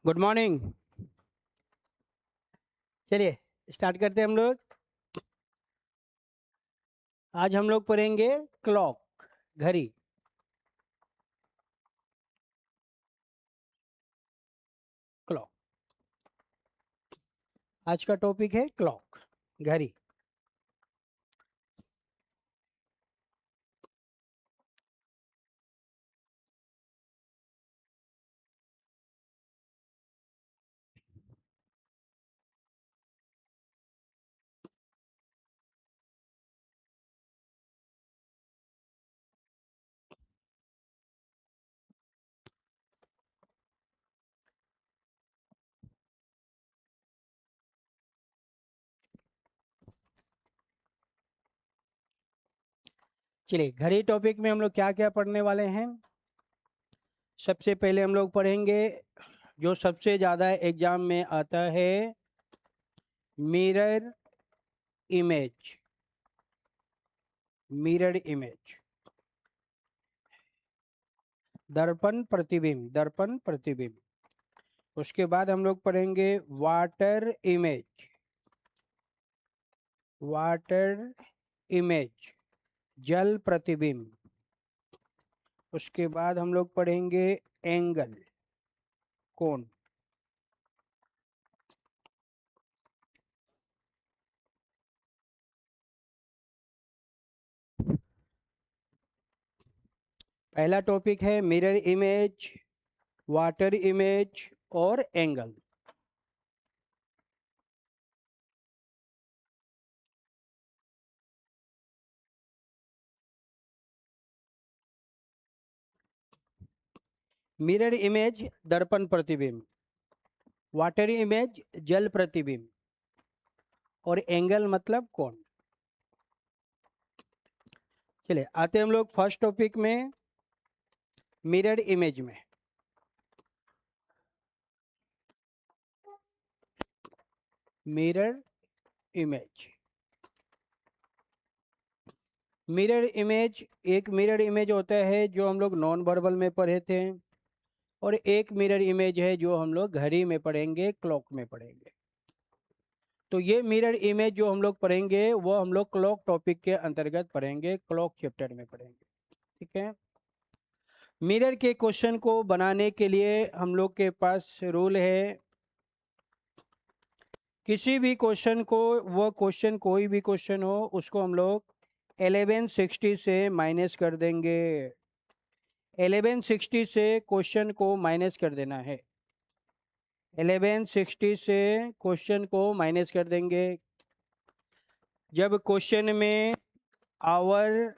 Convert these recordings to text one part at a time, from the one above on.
Good morning. चलिए start करते हैं हम लोग। आज हम लोग पढ़ेंगे क्लॉक, घड़ी। क्लॉक आज का टॉपिक है क्लॉक, घड़ी। चलिए घड़ी टॉपिक में हम लोग क्या क्या पढ़ने वाले हैं। सबसे पहले हम लोग पढ़ेंगे जो सबसे ज़्यादा एग्जाम में आता है, मिरर इमेज। मिरर इमेज, दर्पण प्रतिबिंब, दर्पण प्रतिबिंब। उसके बाद हम लोग पढ़ेंगे वाटर इमेज। वाटर इमेज, जल प्रतिबिंब। उसके बाद हम लोग पढ़ेंगे एंगल, कोण। पहला टॉपिक है मिरर इमेज, वाटर इमेज और एंगल। मिरर इमेज दर्पण प्रतिबिंब, वाटर इमेज जल प्रतिबिंब और एंगल मतलब कोण। चलिए आते हम लोग फर्स्ट टॉपिक में, मिरर इमेज में। मिरर इमेज, मिरर इमेज, एक मिरर इमेज होता है जो हम लोग नॉन वर्बल में पढ़े थे, और एक मिरर इमेज है जो हम लोग घड़ी में पढ़ेंगे, क्लॉक में पढ़ेंगे। तो ये मिरर इमेज जो हम लोग पढ़ेंगे वो हम लोग क्लॉक टॉपिक के अंतर्गत पढ़ेंगे, क्लॉक चैप्टर में पढ़ेंगे। ठीक है। मिरर के क्वेश्चन को बनाने के लिए हम लोग के पास रूल है, किसी भी क्वेश्चन को, वो क्वेश्चन कोई भी क्वेश्चन हो, उसको हम लोग 1160 से माइनस कर देंगे। 1160 से क्वेश्चन को माइनस कर देना है। 1160 से क्वेश्चन को माइनस कर देंगे। जब क्वेश्चन में आवर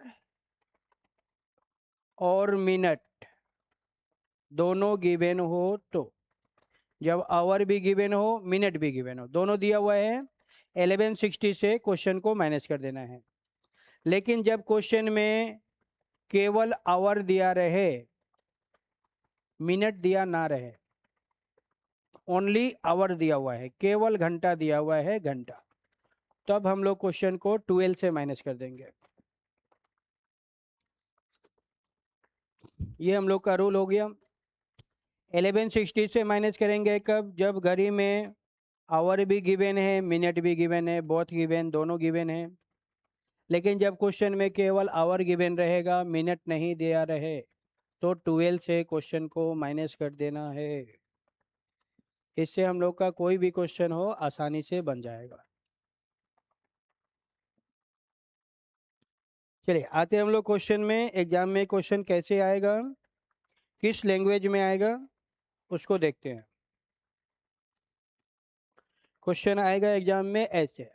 और मिनट दोनों गिवन हो तो, जब आवर भी गिवन हो मिनट भी गिवन हो, दोनों दिया हुआ है, 1160 से क्वेश्चन को माइनस कर देना है। लेकिन जब क्वेश्चन में केवल आवर दिया रहे, मिनट दिया ना रहे, ओनली आवर दिया हुआ है, केवल घंटा दिया हुआ है, घंटा, तब हम लोग क्वेश्चन को 12 से माइनस कर देंगे। ये हम लोग का रूल हो गया। 1160 से माइनस करेंगे कब, जब घड़ी में आवर भी गिवन है, मिनट भी गिवन है, बोथ गिवन, दोनों गिवन है। लेकिन जब क्वेश्चन में केवल आवर गिवन रहेगा, मिनट नहीं दिया रहे, तो 12 से क्वेश्चन को माइनस कर देना है। इससे हम लोग का कोई भी क्वेश्चन हो आसानी से बन जाएगा। चलिए आते हम लोग क्वेश्चन में। एग्जाम में क्वेश्चन कैसे आएगा, किस लैंग्वेज में आएगा, उसको देखते हैं। क्वेश्चन आएगा एग्जाम में ऐसे,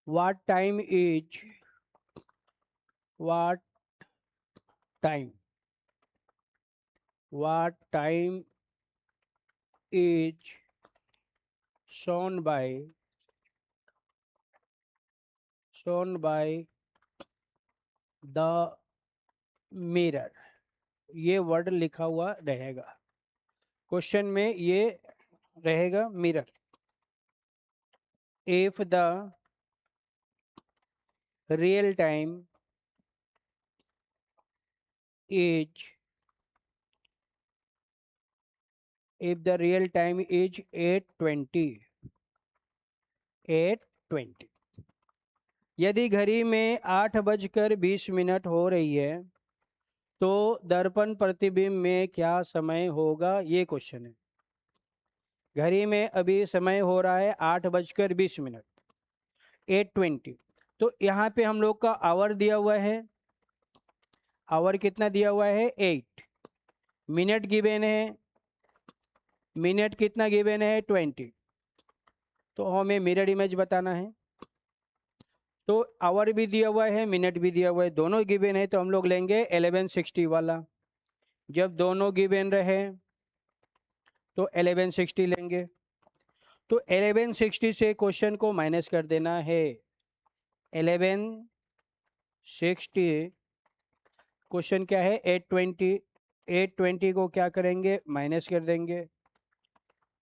what time is, what time, what time is shown by, shown by the mirror। ये वर्ड लिखा हुआ रहेगा क्वेश्चन में, ये रहेगा mirror. If the real time is if the real time is 8:20, 8:20। यदि घड़ी में 8:20 हो रही है तो दर्पण प्रतिबिंब में क्या समय होगा, ये क्वेश्चन है। घड़ी में अभी समय हो रहा है 8:20, 8:20। तो यहाँ पे हम लोग का आवर दिया हुआ है, आवर कितना दिया हुआ है 8, मिनट गिवन है, मिनट कितना गिवन है 20। तो हमें मिरर इमेज बताना है। तो आवर भी दिया हुआ है, मिनट भी दिया हुआ है, दोनों गिवन है, तो हम लोग लेंगे 1160 वाला। जब दोनों गिवन रहे तो 1160 लेंगे। तो 1160 से क्वेश्चन को माइनस कर देना है। 1160 क्वेश्चन क्या है 820, 820 को क्या करेंगे माइनस कर देंगे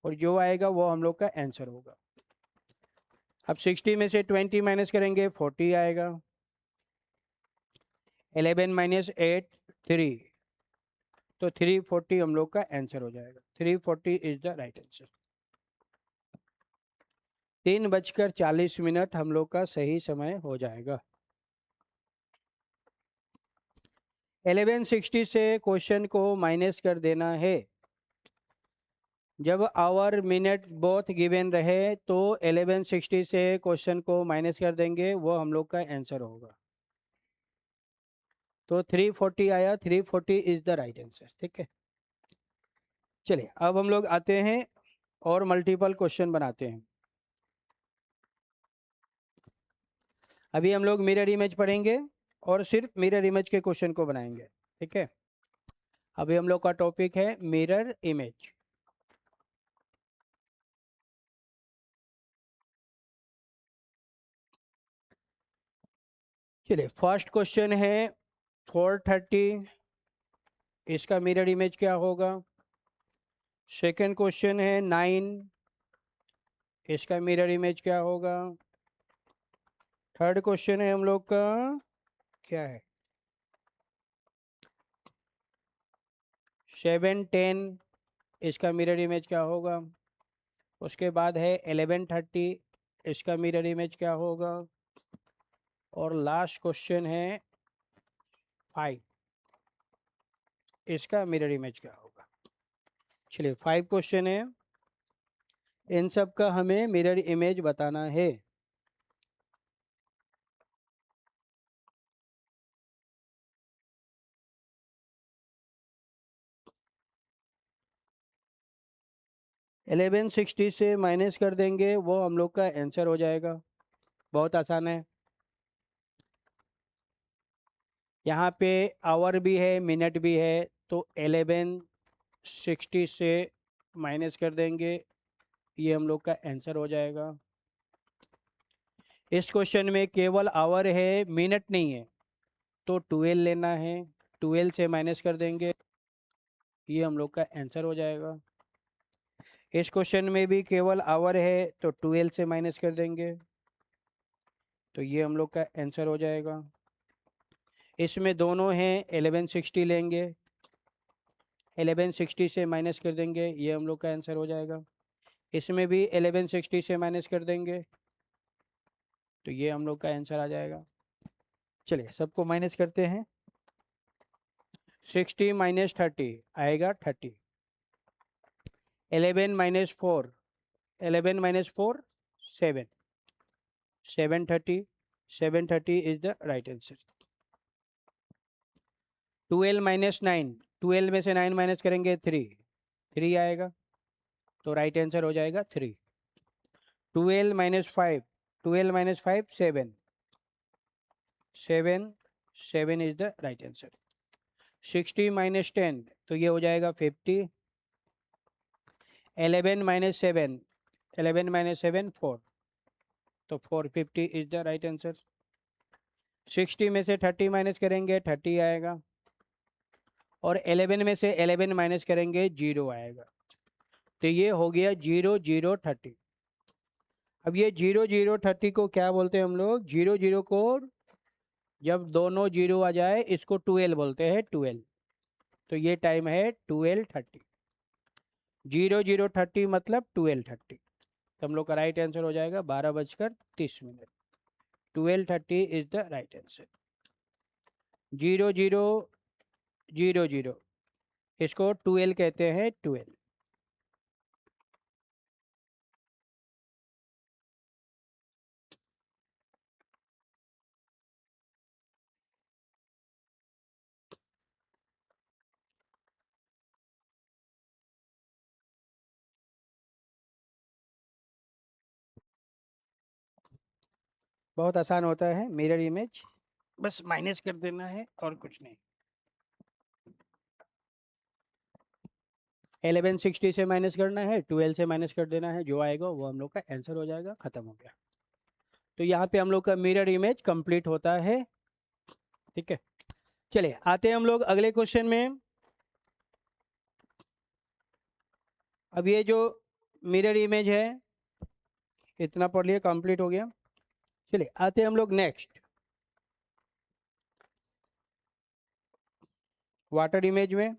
और जो आएगा वो हम लोग का आंसर होगा। अब 60 में से 20 माइनस करेंगे 40 आएगा। 11 माइनस 8 3, तो 340 हम लोग का आंसर हो जाएगा। 340 इज द राइट आंसर। 3:40 हम लोग का सही समय हो जाएगा। 1160 से क्वेश्चन को माइनस कर देना है। जब आवर मिनट बोथ गिवन रहे तो 1160 से क्वेश्चन को माइनस कर देंगे, वो हम लोग का आंसर होगा। तो 340 आया, 340 इज द राइट आंसर। ठीक है, चलिए अब हम लोग आते हैं और मल्टीपल क्वेश्चन बनाते हैं। अभी हम लोग मिरर इमेज पढ़ेंगे और सिर्फ मिरर इमेज के क्वेश्चन को बनाएंगे। ठीक है, अभी हम लोग का टॉपिक है मिरर इमेज। चलिए फर्स्ट क्वेश्चन है 430, इसका मिरर इमेज क्या होगा। सेकंड क्वेश्चन है 9, इसका मिरर इमेज क्या होगा। थर्ड क्वेश्चन है हम लोग का क्या है 710, इसका मिरर इमेज क्या होगा। उसके बाद है 1130, इसका मिरर इमेज क्या होगा। और लास्ट क्वेश्चन है 5, इसका मिरर इमेज क्या होगा। चलिए 5 क्वेश्चन है, इन सब का हमें मिरर इमेज बताना है। एलेवन 60 से माइनस कर देंगे, वो हम लोग का आंसर हो जाएगा। बहुत आसान है। यहाँ पे आवर भी है, मिनट भी है, तो 1160 से माइनस कर देंगे, ये हम लोग का आंसर हो जाएगा। इस क्वेश्चन में केवल आवर है, मिनट नहीं है, तो 12 लेना है, 12 से माइनस कर देंगे, ये हम लोग का आंसर हो जाएगा। इस क्वेश्चन में भी केवल आवर है, तो 12 से माइनस कर देंगे, तो ये हम लोग का आंसर हो जाएगा। इसमें दोनों हैं, 1160 लेंगे, 1160 से माइनस कर देंगे, ये हम लोग का आंसर हो जाएगा। इसमें भी 1160 से माइनस कर देंगे, तो ये हम लोग का आंसर आ जाएगा। चलिए सबको माइनस करते हैं। 60 माइनस 30 आएगा 30। 11 minus 4, 11 minus 4 7, 730, 730 is the right answer. 12 minus 9, 12 में से 9 माइनस करेंगे 3, 3 आएगा, तो राइट आंसर हो जाएगा 3। 12 minus 5, 12 minus 5 7, 7, 7 is the right answer. 60 minus 10, तो ये हो जाएगा 50। 11 माइनस 7, 11 माइनस 7 4, तो 450 इज द राइट आंसर। 60 में से 30 माइनस करेंगे 30 आएगा, और 11 में से 11 माइनस करेंगे 0 आएगा, तो ये हो गया 0 0 30। अब ये 0 0 30 को क्या बोलते हैं हम लोग, 0 0 को जब दोनों 0 आ जाए इसको 12 बोलते हैं, 12। तो ये टाइम है 12:30। 00:30 मतलब 12:30, तो हम लोग का राइट आंसर हो जाएगा 12:30। 12:30 इज द राइट आंसर। 00:00 इसको 12 कहते हैं, 12। बहुत आसान होता है मिरर इमेज, बस माइनस कर देना है और कुछ नहीं। 1160 से माइनस करना है, 12 से माइनस कर देना है, जो आएगा वो हम लोग का आंसर हो जाएगा, खत्म हो गया। तो यहाँ पे हम लोग का मिरर इमेज कंप्लीट होता है। ठीक है, चलिए आते हैं हम लोग अगले क्वेश्चन में। अब ये जो मिरर इमेज है इतना पढ़ लिया, कंप्लीट हो गया। चलिए आते हैं हम लोग नेक्स्ट वाटर इमेज में।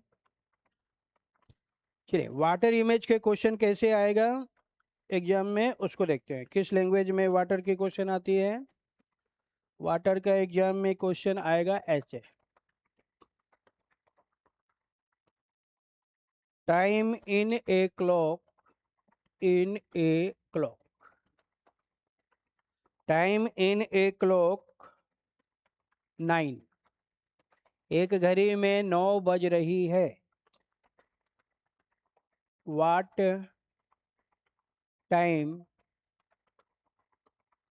चलिए वाटर इमेज के क्वेश्चन कैसे आएगा एग्जाम में उसको देखते हैं। किस लैंग्वेज में वाटर की क्वेश्चन आती है? वाटर का एग्जाम में क्वेश्चन आएगा ऐसे, time in a clock, in a clock, time in a clock 9, एक घड़ी में 9 बज रही है। What time,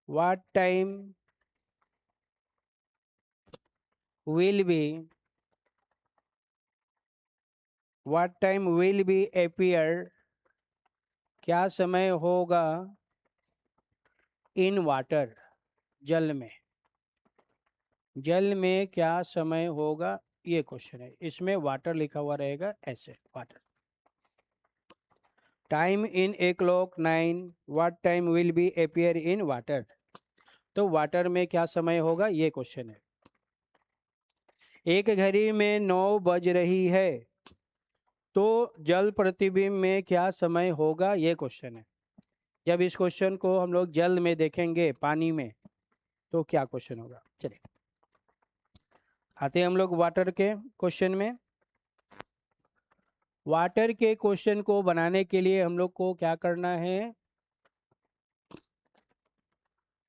what time will be, what time will be appear, क्या समय होगा इन वाटर, जल में, जल में क्या समय होगा, ये क्वेश्चन है। इसमें वाटर लिखा हुआ रहेगा ऐसे, water. Time in a clock 9, what time will be appear in water. तो वाटर में क्या समय होगा, ये क्वेश्चन है। एक घड़ी में 9 बज रही है, तो जल प्रतिबिंब में क्या समय होगा, ये क्वेश्चन है। जब इस क्वेश्चन को हम लोग जल में देखेंगे, पानी में, तो क्या क्वेश्चन होगा। चलिए आते हैं हम लोग वाटर के क्वेश्चन में। वाटर के क्वेश्चन को बनाने के लिए हम लोग को क्या करना है,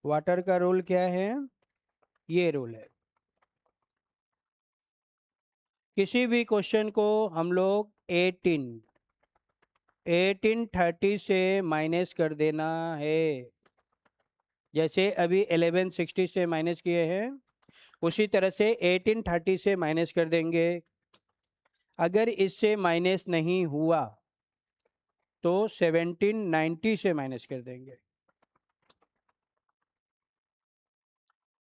वाटर का रूल क्या है, ये रूल है। किसी भी क्वेश्चन को हम लोग 1830 से माइनस कर देना है। जैसे अभी 1160 से माइनस किए हैं, उसी तरह से 1830 से माइनस कर देंगे। अगर इससे माइनस नहीं हुआ तो 1790 से माइनस कर देंगे।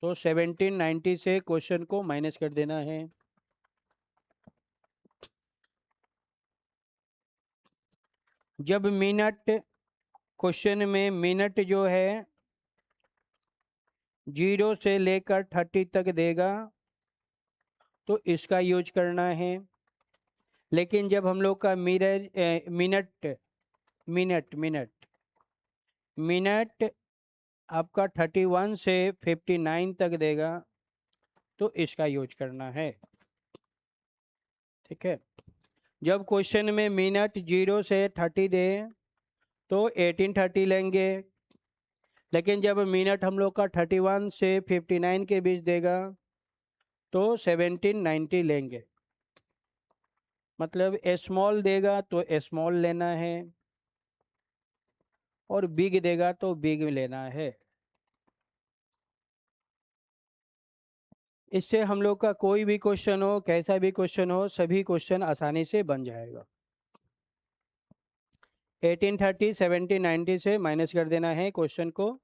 तो 1790 से क्वेश्चन को माइनस कर देना है। जब मिनट, क्वेश्चन में मिनट जो है 0 से लेकर 30 तक देगा, तो इसका यूज करना है। लेकिन जब हम लोग का मिनट मिनट मिनट मिनट आपका 31 से 59 तक देगा, तो इसका यूज करना है। ठीक है, जब क्वेश्चन में मिनट 0 से 30 दे तो 1830 लेंगे। लेकिन जब मिनट हम लोग का 31 से 59 के बीच देगा तो 1790 लेंगे। मतलब स्मॉल देगा तो स्मॉल लेना है, और बिग देगा तो बिग लेना है। इससे हम लोग का कोई भी क्वेश्चन हो, कैसा भी क्वेश्चन हो, सभी क्वेश्चन आसानी से बन जाएगा। 1830 1790 से माइनस कर देना है क्वेश्चन को।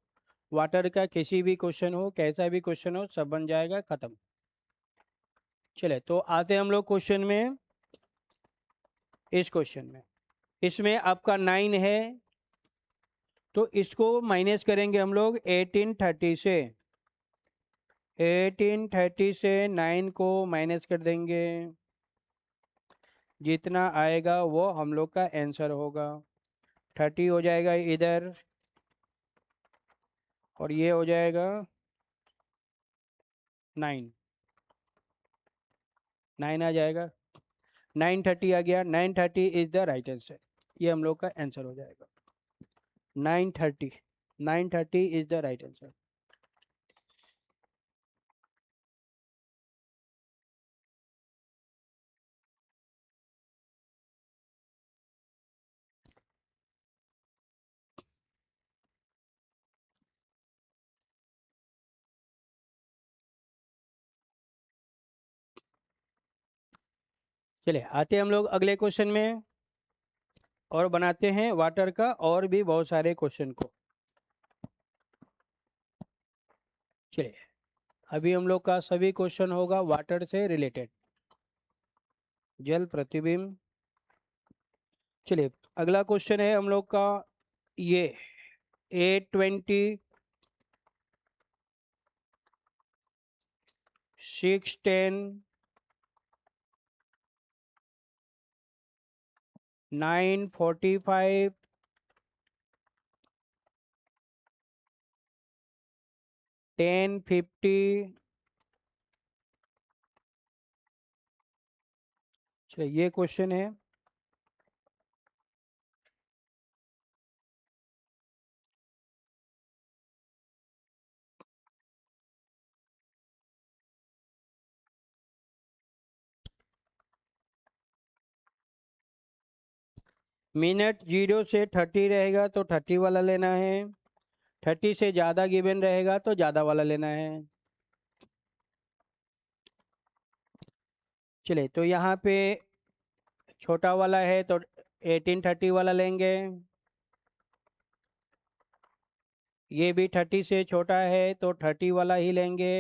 वाटर का किसी भी क्वेश्चन हो, कैसा भी क्वेश्चन हो, सब बन जाएगा, खत्म। चले तो आते हैं हम लोग क्वेश्चन में। इस क्वेश्चन में इसमें आपका 9 है, तो इसको माइनस करेंगे हम लोग 1830 से। 1830 से 9 को माइनस कर देंगे। जितना आएगा वो हम लोग का आंसर होगा। 30 हो जाएगा इधर, और ये हो जाएगा 9, 9 आ जाएगा। 930 आ गया। 930 इज द राइट आंसर। ये हम लोग का आंसर हो जाएगा 930। 930 इज द राइट आंसर। चलिए आते हैं हम लोग अगले क्वेश्चन में, और बनाते हैं वाटर का और भी बहुत सारे क्वेश्चन को। चलिए अभी हम लोग का सभी क्वेश्चन होगा वाटर से रिलेटेड, जल प्रतिबिंब। चलिए अगला क्वेश्चन है हम लोग का ये 820, 610, 945, 1050। चलिए ये क्वेश्चन है। मिनट 0 से 30 रहेगा तो 30 वाला लेना है। 30 से ज़्यादा गिवन रहेगा तो ज़्यादा वाला लेना है। चलिए तो यहाँ पे छोटा वाला है तो 1830 वाला लेंगे। ये भी 30 से छोटा है तो 30 वाला ही लेंगे।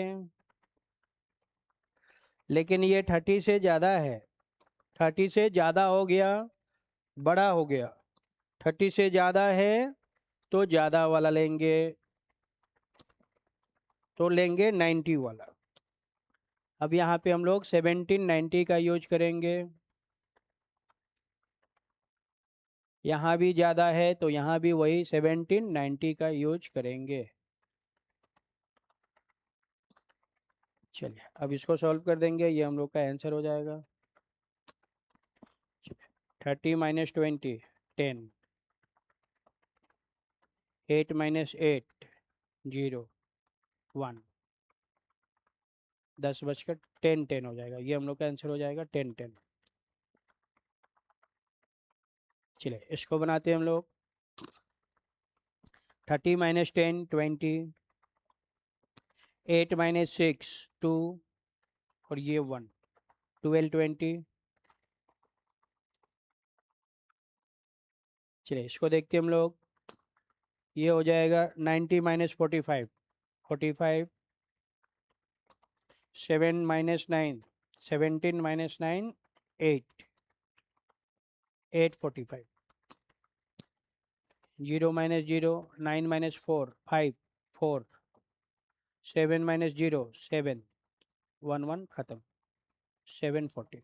लेकिन ये 30 से ज़्यादा है, 30 से ज़्यादा हो गया, बड़ा हो गया। 30 से ज़्यादा है तो ज़्यादा वाला लेंगे, तो लेंगे 90 वाला। अब यहाँ पे हम लोग 1790 का यूज करेंगे। यहाँ भी ज़्यादा है तो यहाँ भी वही 1790 का यूज करेंगे। चलिए अब इसको सॉल्व कर देंगे, ये हम लोग का आंसर हो जाएगा। 30 माइनस 20 10, 8 माइनस 8 0 1, 10 बजकर 10 10 हो जाएगा। ये हम लोग का आंसर हो जाएगा 10 10। चलिए इसको बनाते हैं हम लोग। 30 माइनस 10 20, 8 माइनस 6 2, और ये 1, 12 20। चलिए इसको देखते हैं हम लोग। ये हो जाएगा 90 minus 45 45, 7 minus 9 17 minus 9 8 8 45, 0 minus 0 9 minus 4 5 4, 7 minus 0 7 1 1 खत्म, 740।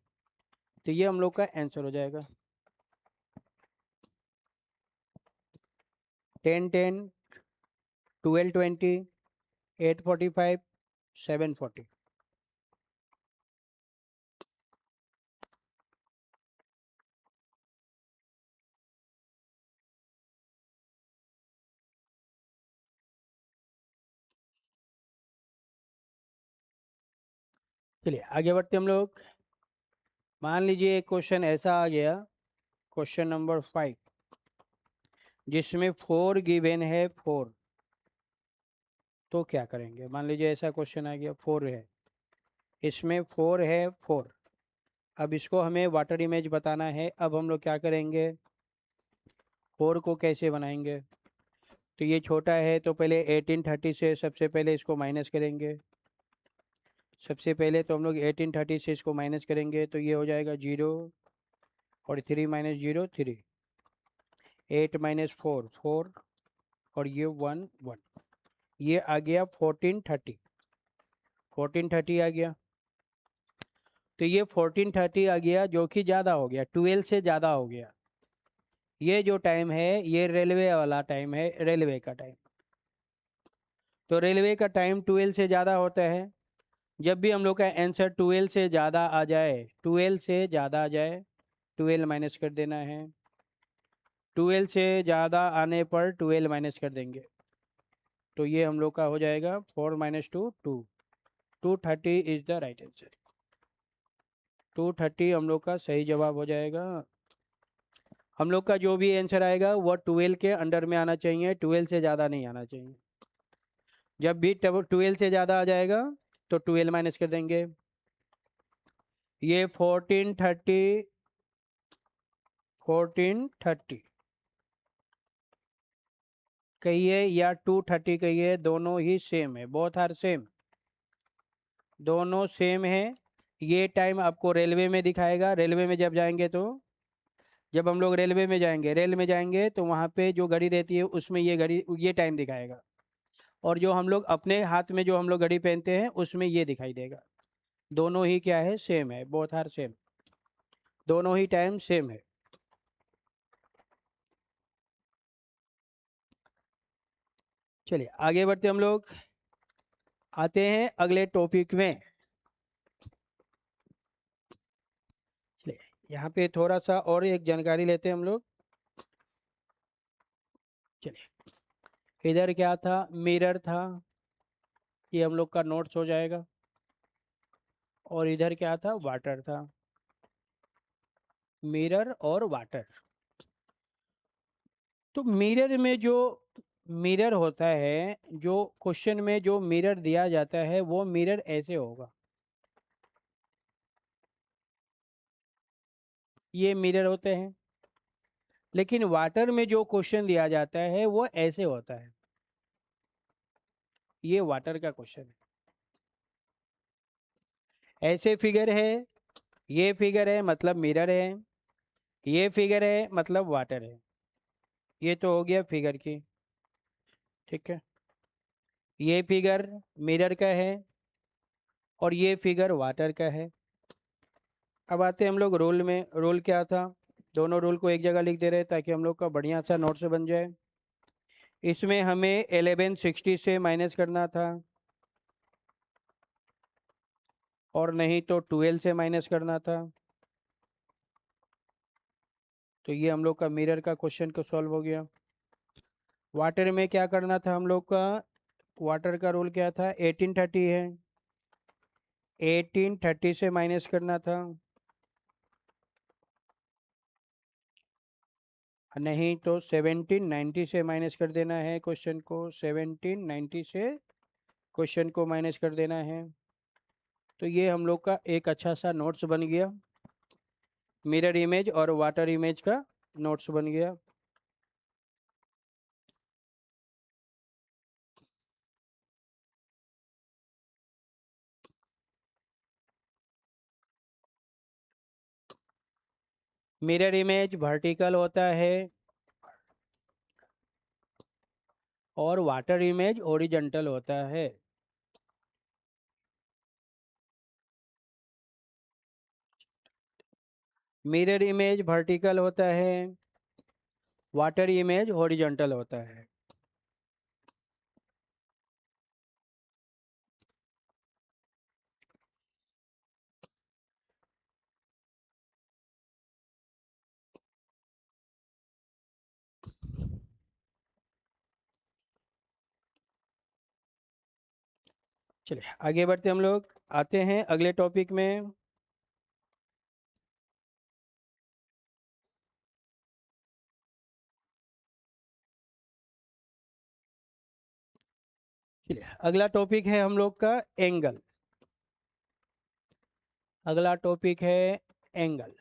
तो ये हम लोग का आंसर हो जाएगा। 10 10, 12 20, 8 45, 740। चलिए आगे बढ़ते हम लोग। मान लीजिए एक क्वेश्चन ऐसा आ गया, क्वेश्चन नंबर 5, जिसमें 4 गिवन है 4, तो क्या करेंगे। मान लीजिए ऐसा क्वेश्चन आ गया 4 है, इसमें 4 है 4। अब इसको हमें वाटर इमेज बताना है। अब हम लोग क्या करेंगे, 4 को कैसे बनाएंगे। तो ये छोटा है तो पहले 1830 से सबसे पहले इसको माइनस करेंगे। सबसे पहले तो हम लोग 1830 से इसको माइनस करेंगे तो ये हो जाएगा 0, और 3 माइनस 0 3, 8 माइनस 4 4, और ये 1 1। ये आ गया 1430, 1430 आ गया। तो ये 14:30 आ गया, जो कि ज़्यादा हो गया, 12 से ज़्यादा हो गया। ये जो टाइम है ये रेलवे वाला टाइम है, रेलवे का टाइम। तो रेलवे का टाइम 12 से ज़्यादा होता है। जब भी हम लोग का आंसर 12 से ज़्यादा आ जाए, 12 से ज़्यादा आ जाए, 12 माइनस कर देना है। 12 से ज़्यादा आने पर 12 माइनस कर देंगे, तो ये हम लोग का हो जाएगा 4 - 2 2। 230 इज़ द राइट आंसर। 230 हम लोग का सही जवाब हो जाएगा। हम लोग का जो भी आंसर आएगा वो 12 के अंडर में आना चाहिए, 12 से ज़्यादा नहीं आना चाहिए। जब भी 12 से ज़्यादा आ जाएगा तो 12 माइनस कर देंगे। ये 1430, 1430 कहिए या 230 कहिए, दोनों ही सेम है, बोथ आर सेम, दोनों सेम है। ये टाइम आपको रेलवे में दिखाएगा। रेलवे में जब जाएंगे तो, जब हम लोग रेलवे में जाएंगे, रेल में जाएंगे तो वहाँ पे जो घड़ी रहती है उसमें ये घड़ी, ये टाइम दिखाएगा। और जो हम लोग अपने हाथ में जो हम लोग घड़ी पहनते हैं उसमें ये दिखाई देगा। दोनों ही क्या है, सेम है, बोथ आर सेम, दोनों ही टाइम सेम है। चलिए आगे बढ़ते हम लोग, आते हैं अगले टॉपिक में। चलिए यहाँ पे थोड़ा सा और एक जानकारी लेते हैं हम लोग। चलिए इधर क्या था, मिरर था, ये हम लोग का नोट्स हो जाएगा। और इधर क्या था, वाटर था, मिरर और वाटर। तो मिरर में जो मिरर होता है, जो क्वेश्चन में जो मिरर दिया जाता है वो मिरर ऐसे होगा, ये मिरर होते हैं। लेकिन वाटर में जो क्वेश्चन दिया जाता है वो ऐसे होता है, ये वाटर का क्वेश्चन है। ऐसे फिगर है, ये फिगर है मतलब मिरर है, ये फिगर है मतलब वाटर है। ये तो हो गया फिगर की, ठीक है। ये फिगर मिरर का है और ये फिगर वाटर का है। अब आते हैं हम लोग रोल में। रोल क्या था, दोनों रोल को एक जगह लिख दे रहे हैं ताकि हम लोग का बढ़िया सा नोट्स बन जाए। इसमें हमें 1160 से माइनस करना था, और नहीं तो 12 से माइनस करना था। तो ये हम लोग का मिरर का क्वेश्चन को सॉल्व हो गया। वाटर में क्या करना था हम लोग का, वाटर का रूल क्या था, 1830 है, 1830 से माइनस करना था, नहीं तो 1790 से माइनस कर देना है क्वेश्चन को, 1790 से क्वेश्चन को माइनस कर देना है। तो ये हम लोग का एक अच्छा सा नोट्स बन गया, मिरर इमेज और वाटर इमेज का नोट्स बन गया। मिरर इमेज वर्टिकल होता है और वाटर इमेज ओरिजेंटल होता है। मिरर इमेज वर्टिकल होता है, वाटर इमेज हॉरिजॉन्टल होता है। चलिए आगे बढ़ते हम लोग, आते हैं अगले टॉपिक में। चलिए अगला टॉपिक है हम लोग का एंगल। अगला टॉपिक है एंगल।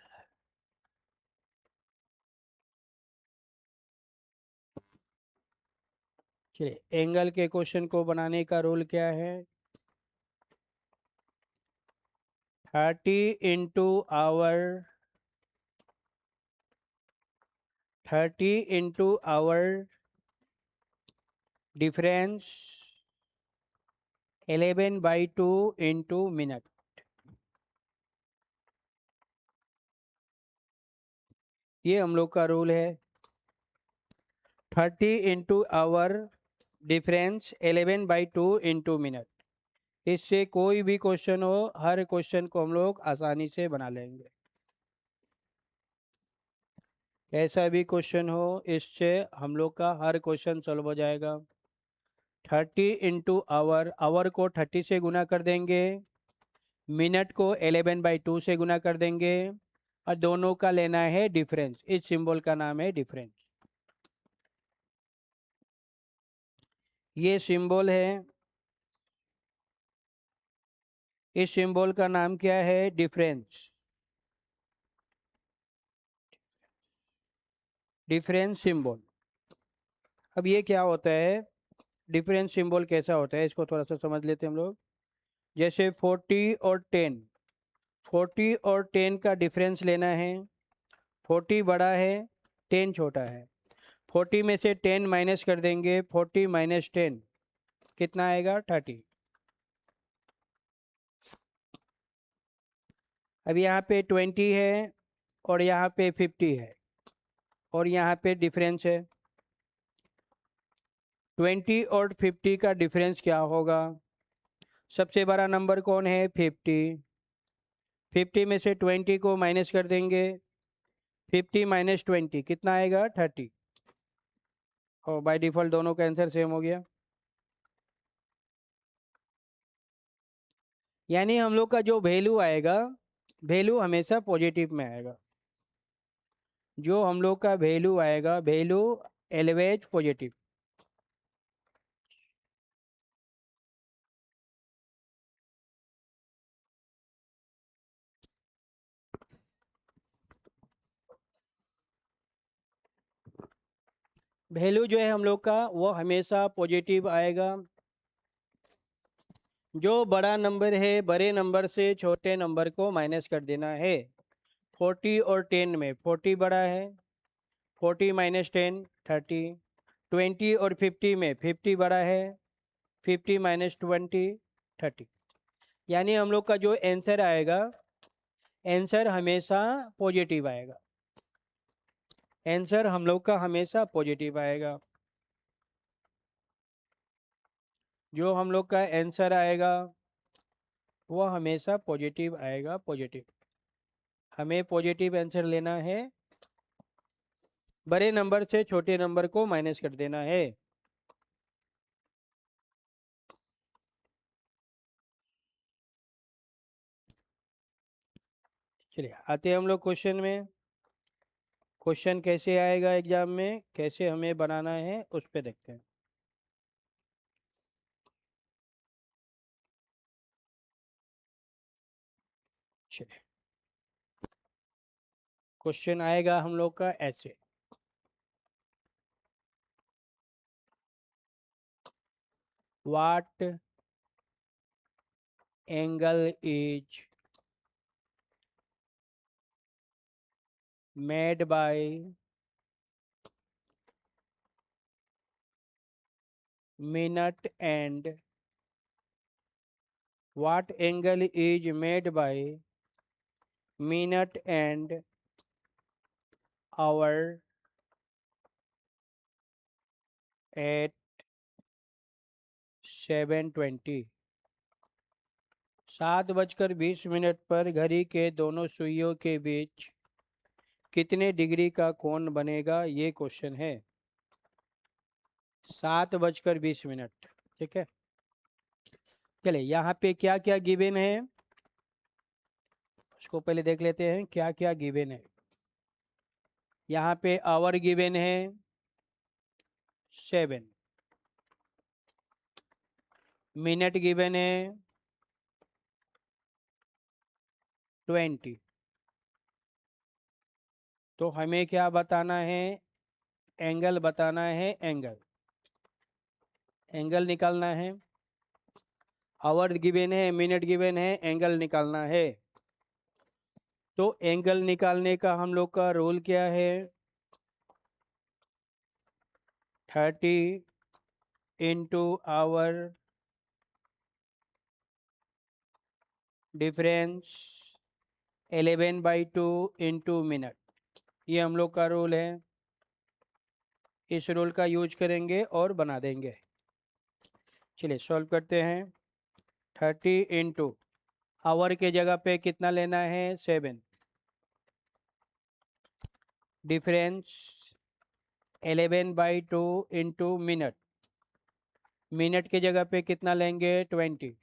चलिए एंगल के क्वेश्चन को बनाने का रूल क्या है, 30 into hour, 30 into hour difference 11/2 into minute. ये हम लोग का रूल है। 30 into hour difference 11/2 into minute. इससे कोई भी क्वेश्चन हो, हर क्वेश्चन को हम लोग आसानी से बना लेंगे। ऐसा भी क्वेश्चन हो, इससे हम लोग का हर क्वेश्चन सॉल्व हो जाएगा। 30 इंटू आवर को 30 से गुना कर देंगे, मिनट को 11/2 से गुना कर देंगे, और दोनों का लेना है डिफरेंस। इस सिंबल का नाम है डिफरेंस। ये सिंबल है, इस सिंबल का नाम क्या है? डिफरेंस। Difference symbol. अब ये क्या होता है? डिफरेंस सिंबल कैसा होता है, इसको थोड़ा सा समझ लेते हैं हम लोग। जैसे 40 और 10, 40 और 10 का डिफरेंस लेना है। 40 बड़ा है, 10 छोटा है। 40 में से 10 माइनस कर देंगे, 40 माइनस 10 कितना आएगा? 30। अब यहाँ पे 20 है, और यहाँ पे 50 है, और यहाँ पे डिफरेंस है। 20 और 50 का डिफरेंस क्या होगा? सबसे बड़ा नंबर कौन है? 50। 50 में से 20 को माइनस कर देंगे, 50 माइनस 20 कितना आएगा? 30। और बाय डिफ़ॉल्ट दोनों का आंसर सेम हो गया। यानी हम लोग का जो वैल्यू आएगा, वैल्यू हमेशा पॉजिटिव में आएगा। जो हम लोग का वैल्यू आएगा, वैल्यू एलवेज पॉजिटिव। वैल्यू जो है हम लोग का, वो हमेशा पॉजिटिव आएगा। जो बड़ा नंबर है, बड़े नंबर से छोटे नंबर को माइनस कर देना है। 40 और 10 में 40 बड़ा है, 40 माइनस 10 30। 20 और 50 में 50 बड़ा है, 50 माइनस 20 30। यानी हम लोग का जो आंसर आएगा, आंसर हमेशा पॉजिटिव आएगा। आंसर हम लोग का हमेशा पॉजिटिव आएगा। जो हम लोग का आंसर आएगा, वो हमेशा पॉजिटिव आएगा, पॉजिटिव। हमें पॉजिटिव आंसर लेना है, बड़े नंबर से छोटे नंबर को माइनस कर देना है। चलिए आते हैं हम लोग क्वेश्चन में। क्वेश्चन कैसे आएगा एग्जाम में, कैसे हमें बनाना है, उस पर देखते हैं। चलिए क्वेश्चन आएगा हम लोग का ऐसे। What angle is made by minute and what angle is made by minute and hour at 7:20। 7:20 पर घड़ी के दोनों सुइयों के बीच कितने डिग्री का कोण बनेगा, ये क्वेश्चन है। 7:20। ठीक है, चले यहाँ पे क्या क्या गिवन है, उसको पहले देख लेते हैं क्या क्या गिवन है। यहाँ पे आवर गिवन है 7, मिनट गिवन है 20। तो हमें क्या बताना है? एंगल बताना है, एंगल। एंगल निकालना है। आवर गिवन है, मिनट गिवन है, एंगल निकालना है। तो एंगल निकालने का हम लोग का रूल क्या है? 30 into hour difference 11/2 into minute. ये हम लोग का रूल है, इस रूल का यूज करेंगे और बना देंगे। चलिए सॉल्व करते हैं। 30 इंटू आवर के जगह पे कितना लेना है 7, डिफरेंस 11/2 इंटू मिनट, मिनट के जगह पे कितना लेंगे 20,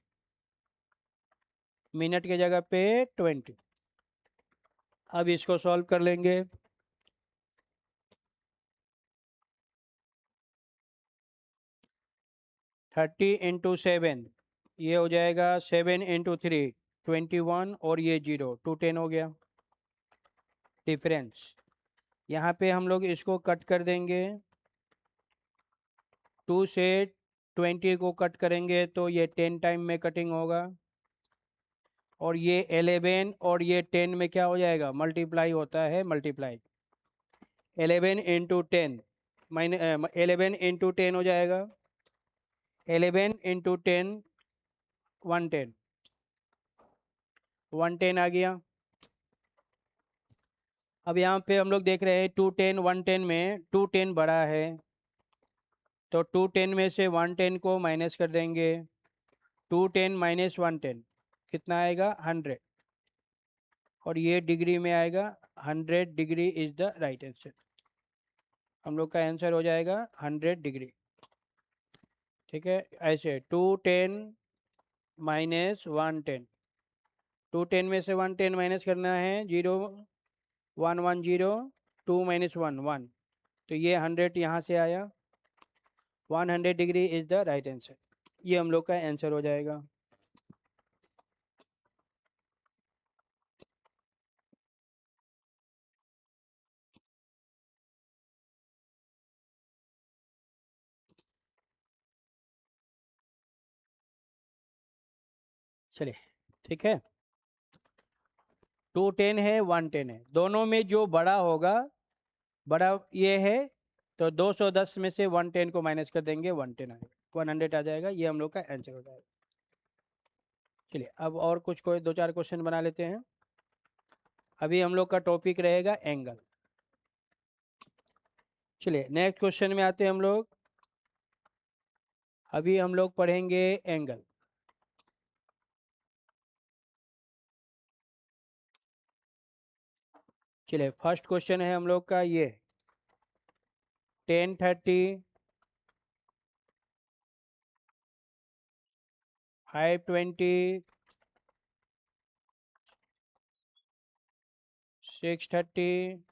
मिनट के जगह पे 20। अब इसको सॉल्व कर लेंगे। 30 इंटू 7, ये हो जाएगा 7 इंटू 3 21, और ये 0 210 हो गया डिफरेंस। यहाँ पे हम लोग इसको कट कर देंगे, 2 से 20 को कट करेंगे तो ये 10 टाइम में कटिंग होगा, और ये 11 और ये 10 में क्या हो जाएगा, मल्टीप्लाई होता है, मल्टीप्लाई 11 इंटू 10 माइनस 11 इंटू 10 हो जाएगा 11 इंटू 10 110, 110 आ गया। अब यहाँ पे हम लोग देख रहे हैं 210 110 में 210 बड़ा है, तो 210 में से 110 को माइनस कर देंगे, 210 माइनस 110 कितना आएगा 100, और ये डिग्री में आएगा 100 degree is the right answer. हम लोग का आंसर हो जाएगा 100 डिग्री। ठीक है, ऐसे 210 माइनस 110, 210 में से 110 माइनस करना है, 0 1 1 0, 2 माइनस 1 1, तो ये 100 यहाँ से आया, 100 degree is the right answer. ये हम लोग का आंसर हो जाएगा। चलिए ठीक है, 210 है 110 है, दोनों में जो बड़ा होगा, बड़ा ये है, तो 210 में से 110 को माइनस कर देंगे, 110 आएगा, 100 आ जाएगा। ये हम लोग का आंसर हो जाएगा। चलिए अब और कुछ कोई 2 4 क्वेश्चन बना लेते हैं। अभी हम लोग का टॉपिक रहेगा एंगल। चलिए नेक्स्ट क्वेश्चन में आते हैं हम लोग। अभी हम लोग पढ़ेंगे एंगल। चलिए फर्स्ट क्वेश्चन है हम लोग का ये 1030 520 630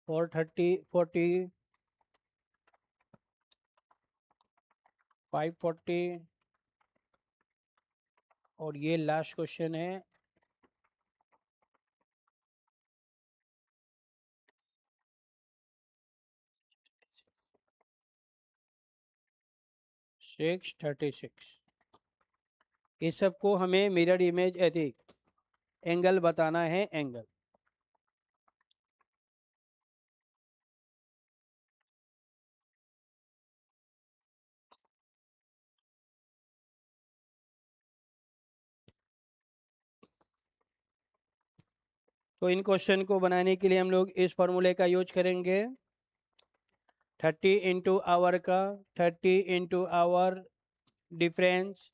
430 40 540, और ये लास्ट क्वेश्चन है 636। इस सबको हमें मिरर इमेज एंगल बताना है, एंगल। तो इन क्वेश्चन को बनाने के लिए हम लोग इस फॉर्मूले का यूज करेंगे, 30 इंटू आवर का 30 into hour difference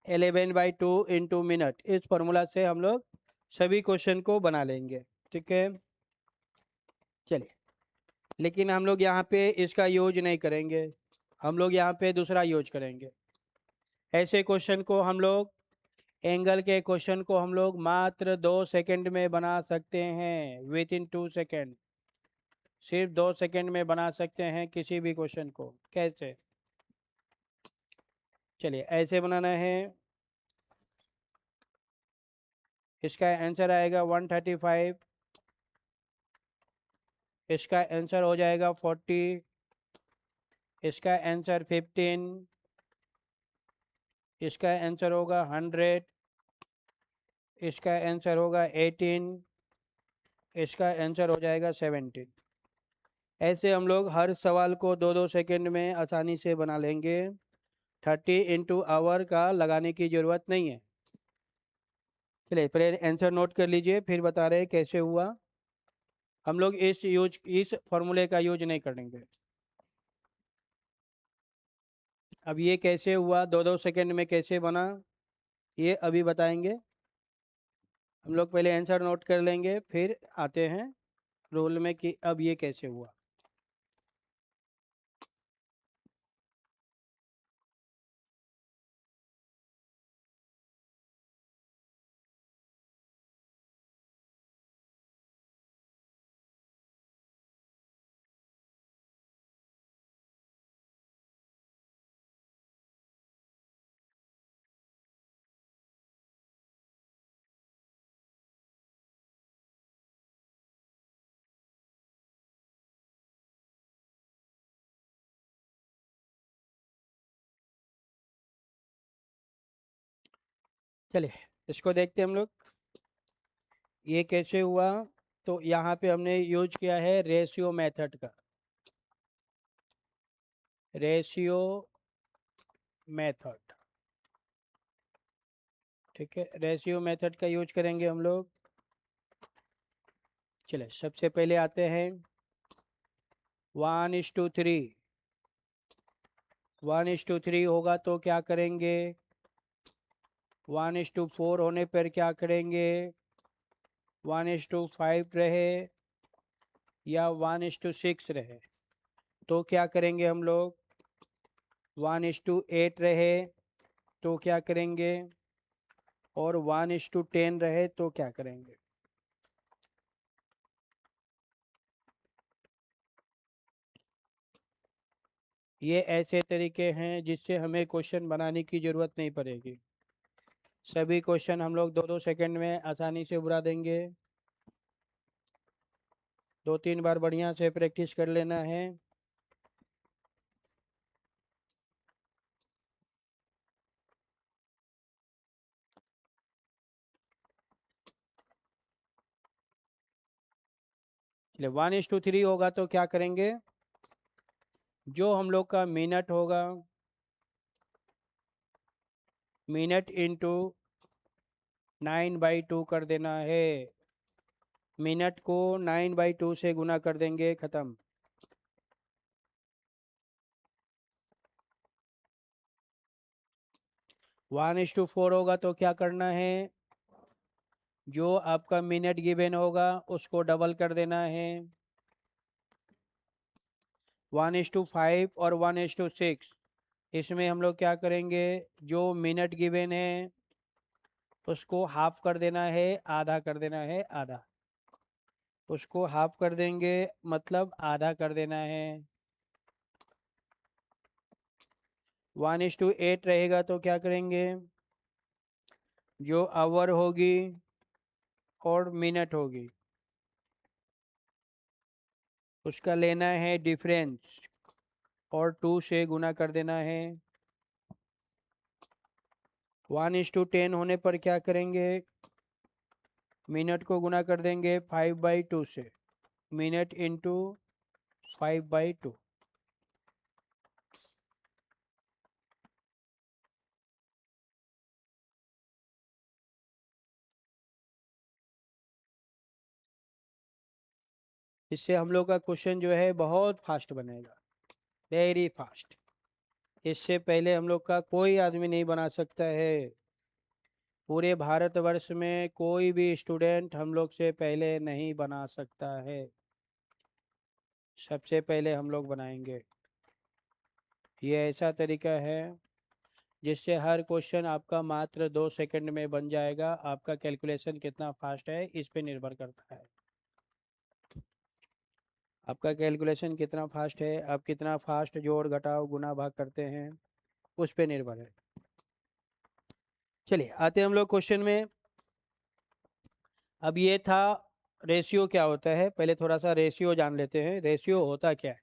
11/2 into minute. इस फॉर्मूला से हम लोग सभी क्वेश्चन को बना लेंगे। ठीक है, चलिए, लेकिन हम लोग यहाँ पे इसका यूज नहीं करेंगे, हम लोग यहाँ पे दूसरा यूज करेंगे। ऐसे क्वेश्चन को हम लोग, एंगल के क्वेश्चन को हम लोग मात्र 2 सेकंड में बना सकते हैं, विद इन 2 सेकेंड, सिर्फ 2 सेकंड में बना सकते हैं किसी भी क्वेश्चन को। कैसे? चलिए ऐसे बनाना है। इसका आंसर आएगा 135, इसका आंसर हो जाएगा 40, इसका आंसर 15, इसका आंसर होगा 100, इसका आंसर होगा 18, इसका आंसर हो जाएगा 17। ऐसे हम लोग हर सवाल को 2-2 सेकंड में आसानी से बना लेंगे। 30 × का लगाने की ज़रूरत नहीं है। चलिए पहले आंसर नोट कर लीजिए, फिर बता रहे कैसे हुआ। हम लोग इस फॉर्मूले का यूज नहीं करेंगे। अब ये कैसे हुआ, 2-2 सेकंड में कैसे बना, ये अभी बताएंगे। हम लोग पहले आंसर नोट कर लेंगे, फिर आते हैं रूल में कि अब ये कैसे हुआ। चलिए इसको देखते हैं हम लोग, ये कैसे हुआ। तो यहाँ पे हमने यूज किया है रेशियो मेथड का, रेशियो मेथड। ठीक है, रेशियो मेथड का यूज करेंगे हम लोग। चलिए सबसे पहले आते हैं 1:3। 1:3 होगा तो क्या करेंगे, 1:4 होने पर क्या करेंगे, 1:5 रहे या 1:6 रहे तो क्या करेंगे हम लोग, 1:8 रहे तो क्या करेंगे, और 1:10 रहे तो क्या करेंगे। ये ऐसे तरीके हैं जिससे हमें क्वेश्चन बनाने की ज़रूरत नहीं पड़ेगी। सभी क्वेश्चन हम लोग 2-2 सेकंड में आसानी से बुला देंगे। 2-3 बार बढ़िया से प्रैक्टिस कर लेना है। चलिए 1:3 होगा तो क्या करेंगे, जो हम लोग का मिनट होगा, मिनट इंटू 9/2 कर देना है। मिनट को 9/2 से गुना कर देंगे, ख़त्म। 1:4 होगा तो क्या करना है, जो आपका मिनट गिवन होगा उसको डबल कर देना है। 1:5 और 1:6, इसमें हम लोग क्या करेंगे, जो मिनट गिवन है उसको हाफ कर देना है, आधा कर देना है, आधा। उसको हाफ कर देंगे मतलब आधा कर देना है। 1:8 रहेगा तो क्या करेंगे, जो आवर होगी और मिनट होगी उसका लेना है डिफरेंस और 2 से गुना कर देना है। 1:10 होने पर क्या करेंगे, मिनट को गुना कर देंगे 5/2 से, मिनट इंटू 5/2। इससे हम लोग का क्वेश्चन जो है बहुत फास्ट बनेगा, वेरी फास्ट। इससे पहले हम लोग का कोई आदमी नहीं बना सकता है। पूरे भारतवर्ष में कोई भी स्टूडेंट हम लोग से पहले नहीं बना सकता है, सबसे पहले हम लोग बनाएंगे। ये ऐसा तरीका है जिससे हर क्वेश्चन आपका मात्र 2 सेकंड में बन जाएगा। आपका कैलकुलेशन कितना फास्ट है इस पे निर्भर करता है, आपका कैलकुलेशन कितना फास्ट है, आप कितना फास्ट जोड़ घटाव गुना भाग करते हैं उस पे निर्भर है। चलिए आते हैं हम लोग क्वेश्चन में। अब ये था रेशियो क्या होता है, पहले थोड़ा सा रेशियो जान लेते हैं, रेशियो होता क्या है।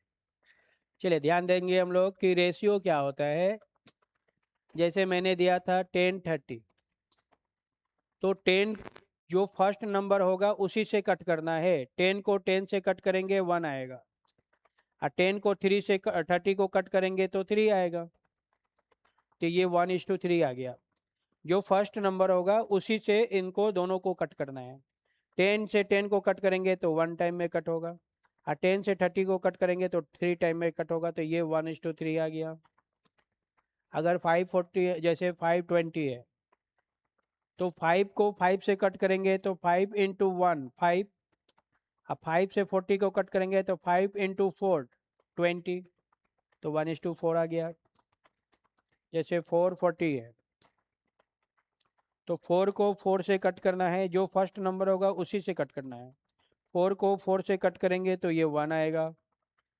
चलिए ध्यान देंगे हम लोग कि रेशियो क्या होता है। जैसे मैंने दिया था 10:30, तो 10 जो फर्स्ट नंबर होगा उसी से कट करना है। 10 को 10 से कट करेंगे 1 आएगा, और 10 को 3 से 30 को कट करेंगे तो 3 आएगा। तो ये 1:3 आ गया। जो फर्स्ट नंबर होगा उसी से इनको दोनों को कट करना है। 10 से 10 को कट करेंगे तो 1 टाइम में कट होगा, और 10 से 30 को कट करेंगे तो 3 टाइम में कट होगा। तो ये 1:3 आ गया। अगर 540 जैसे 520 है तो 5 को 5 से कट करेंगे तो 5 इंटू 1 5, अब 5 से 40 को कट करेंगे तो 5 इंटू 4 20, तो 1:4 आ गया। जैसे 440 है तो 4 को 4 से कट करना है, जो फर्स्ट नंबर होगा उसी से कट करना है। 4 को 4 से कट करेंगे तो ये 1 आएगा।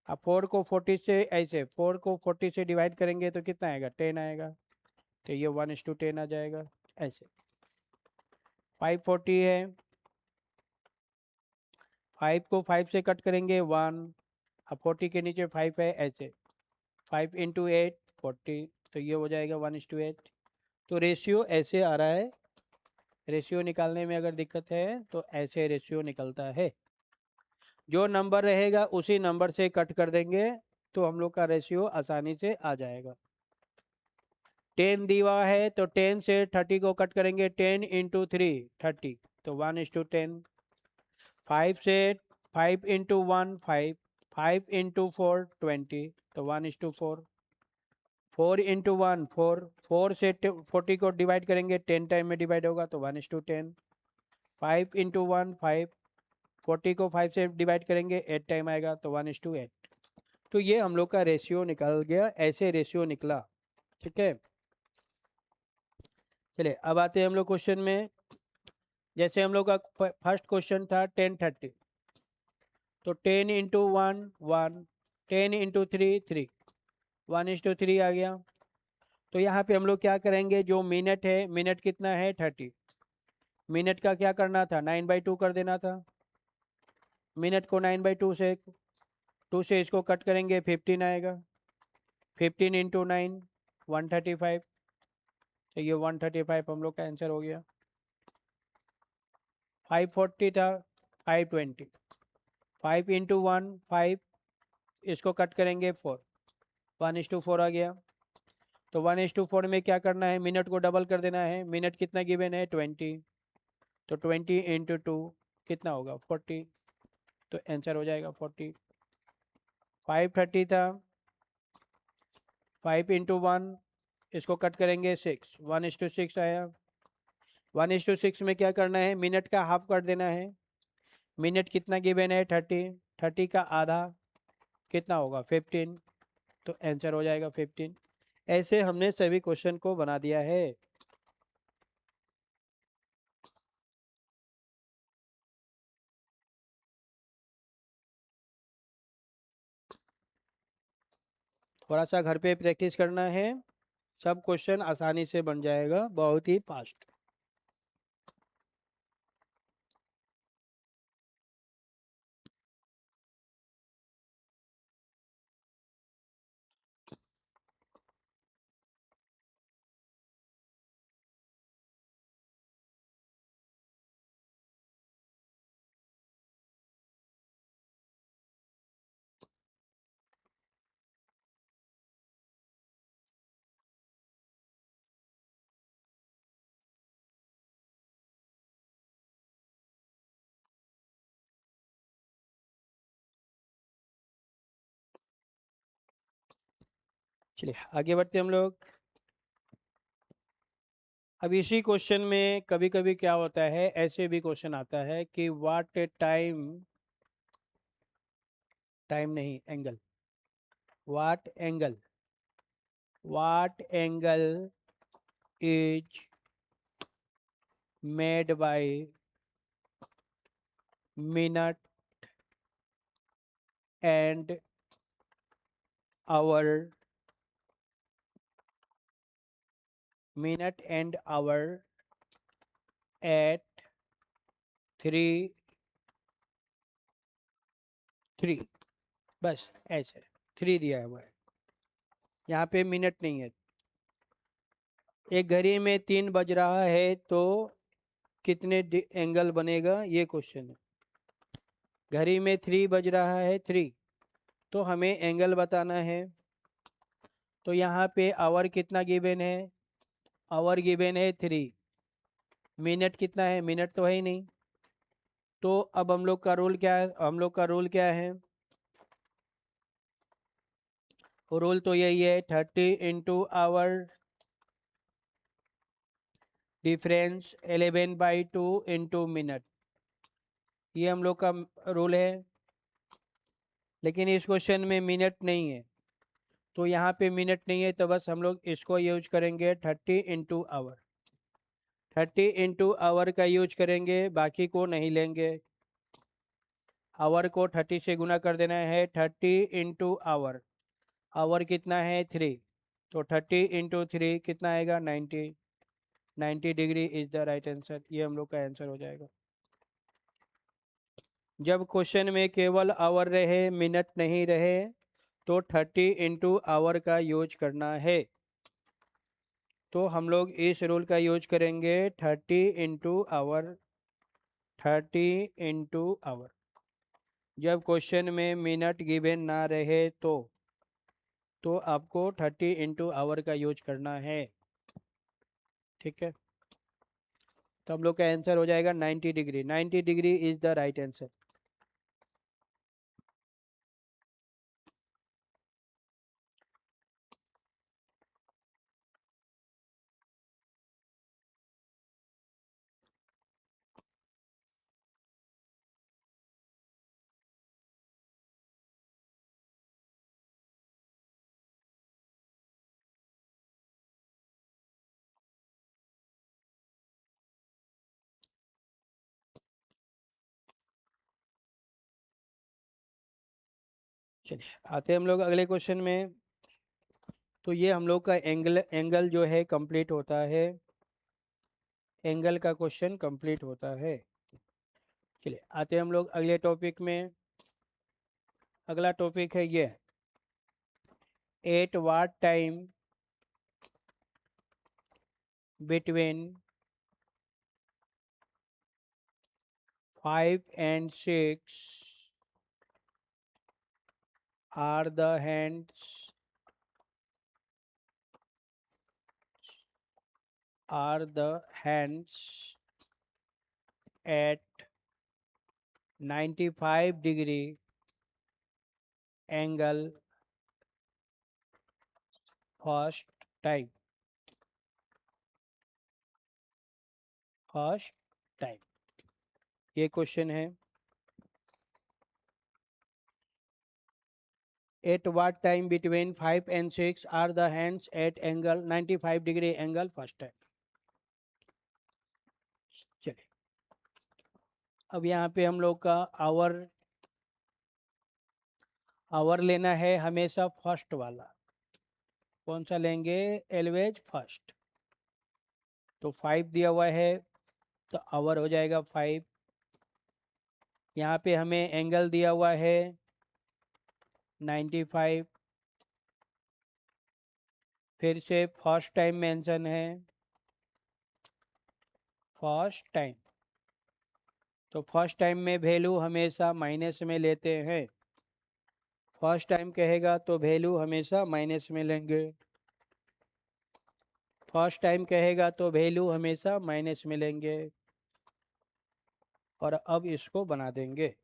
अब 4 को 40 से ऐसे 4 को 40 से डिवाइड करेंगे तो कितना आएगा, 10 आएगा। तो ये 1:10 आ जाएगा। ऐसे 540 है, 5 को 5 से कट करेंगे 1, अब 40 के नीचे 5 है, ऐसे 5 इंटू 8 40, तो ये हो जाएगा 1:8। तो रेशियो ऐसे आ रहा है। रेशियो निकालने में अगर दिक्कत है तो ऐसे रेशियो निकलता है। जो नंबर रहेगा उसी नंबर से कट कर देंगे तो हम लोग का रेशियो आसानी से आ जाएगा। 10 दिया है तो 10 से 30 को कट करेंगे, 10 इंटू 3 30, तो 1:10। 5 से 5 इंटू 1 5, 5 इंटू 4 20, तो 1:4। 4 इंटू 1 4, 4 से 40 को डिवाइड करेंगे, 10 टाइम में डिवाइड होगा तो 1:10। 5 इंटू 1 5, 40 को 5 से डिवाइड करेंगे 8 टाइम आएगा तो 1:8। तो ये हम लोग का रेशियो निकल गया, ऐसे रेशियो निकला। ठीक है, चलिए अब आते हैं हम लोग क्वेश्चन में। जैसे हम लोग का फर्स्ट क्वेश्चन था 1030, तो 10 इंटू 1 1, 10 इंटू 3 3, 1:3 आ गया। तो यहाँ पे हम लोग क्या करेंगे, जो मिनट है, मिनट कितना है 30, मिनट का क्या करना था 9/2 कर देना था। मिनट को 9/2 से 2 से इसको कट करेंगे 15 आएगा। 15 इंटू 9 135, तो ये 135 हम लोग का आंसर हो गया। 540 था 520, 5 इंटू 1 5, इसको कट करेंगे 4, 1:4 आ गया। तो 1:4 में क्या करना है, मिनट को डबल कर देना है। मिनट कितना गिवन है 20, तो 20 इंटू 2 कितना होगा 40, तो आंसर हो जाएगा 40। 530 था, 5 इंटू 1, इसको कट करेंगे 6, 1:6 आया। 1:6 में क्या करना है, मिनट का हाफ कर देना है। मिनट कितना गिवन है 30, 30 का आधा कितना होगा 15, तो आंसर हो जाएगा 15। ऐसे हमने सभी क्वेश्चन को बना दिया है। थोड़ा सा घर पे प्रैक्टिस करना है, सब क्वेश्चन आसानी से बन जाएगा, बहुत ही फास्ट। चलिए आगे बढ़ते हम लोग। अब इसी क्वेश्चन में कभी कभी क्या होता है, ऐसे भी क्वेश्चन आता है कि व्हाट टाइम, टाइम नहीं angle, what angle is made by minute and hour, minute and hour at 3 3, बस ऐसे 3 दिया हुआ है, यहाँ पे मिनट नहीं है। एक घड़ी में 3 बज रहा है तो कितने एंगल बनेगा, ये क्वेश्चन है। घड़ी में 3 बज रहा है, 3, तो हमें एंगल बताना है। तो यहाँ पे आवर कितना गिवन है, आवर गिवन है 3। मिनट कितना है, मिनट तो है ही नहीं। तो अब हम लोग का रूल क्या है, हम लोग का रूल क्या है, रूल तो यही है 30 into hour difference 11/2 into minute, ये हम लोग का रूल है। लेकिन इस क्वेश्चन में मिनट नहीं है, तो यहाँ पे मिनट नहीं है, तो बस हम लोग इसको यूज करेंगे 30 इंटू आवर। 30 इंटू आवर का यूज करेंगे, बाकी को नहीं लेंगे। आवर को 30 से गुना कर देना है, 30 इंटू आवर, आवर कितना है 3, तो 30 इंटू 3 कितना आएगा 90, 90 degree is the right answer, ये हम लोग का आंसर हो जाएगा। जब क्वेश्चन में केवल आवर रहे, मिनट नहीं रहे, तो 30 इंटू आवर का यूज करना है। तो हम लोग इस रूल का यूज करेंगे 30 इंटू आवर, 30 इंटू आवर। जब क्वेश्चन में मिनट गिवन ना रहे तो आपको 30 इंटू आवर का यूज करना है, ठीक है। तो हम लोग का आंसर हो जाएगा 90 degree, 90 degree is the right answer. चलिए आते हैं हम लोग अगले क्वेश्चन में। तो ये हम लोग का एंगल जो है कंप्लीट होता है, एंगल का क्वेश्चन कंप्लीट होता है। चलिए आते हैं हम लोग अगले टॉपिक में। अगला टॉपिक है ये, eight what time between 5 and 6 are the hands at 95 degree angle first time, first time, ये क्वेश्चन है। At what time between 5 and 6 are the hands at angle 95 degree angle first time. चलिए अब यहाँ पे हम लोग का आवर, आवर लेना है हमेशा फर्स्ट वाला। कौन सा लेंगे, एलवेज फर्स्ट। तो 5 दिया हुआ है, तो आवर हो जाएगा 5। यहाँ पे हमें एंगल दिया हुआ है 95, फिर से फर्स्ट टाइम मेंशन है, फर्स्ट टाइम। तो फर्स्ट टाइम में वैल्यू हमेशा माइनस में लेते हैं, फर्स्ट टाइम कहेगा तो वैल्यू हमेशा माइनस में लेंगे, फर्स्ट टाइम कहेगा तो वैल्यू हमेशा माइनस में लेंगे। और अब इसको बना देंगे।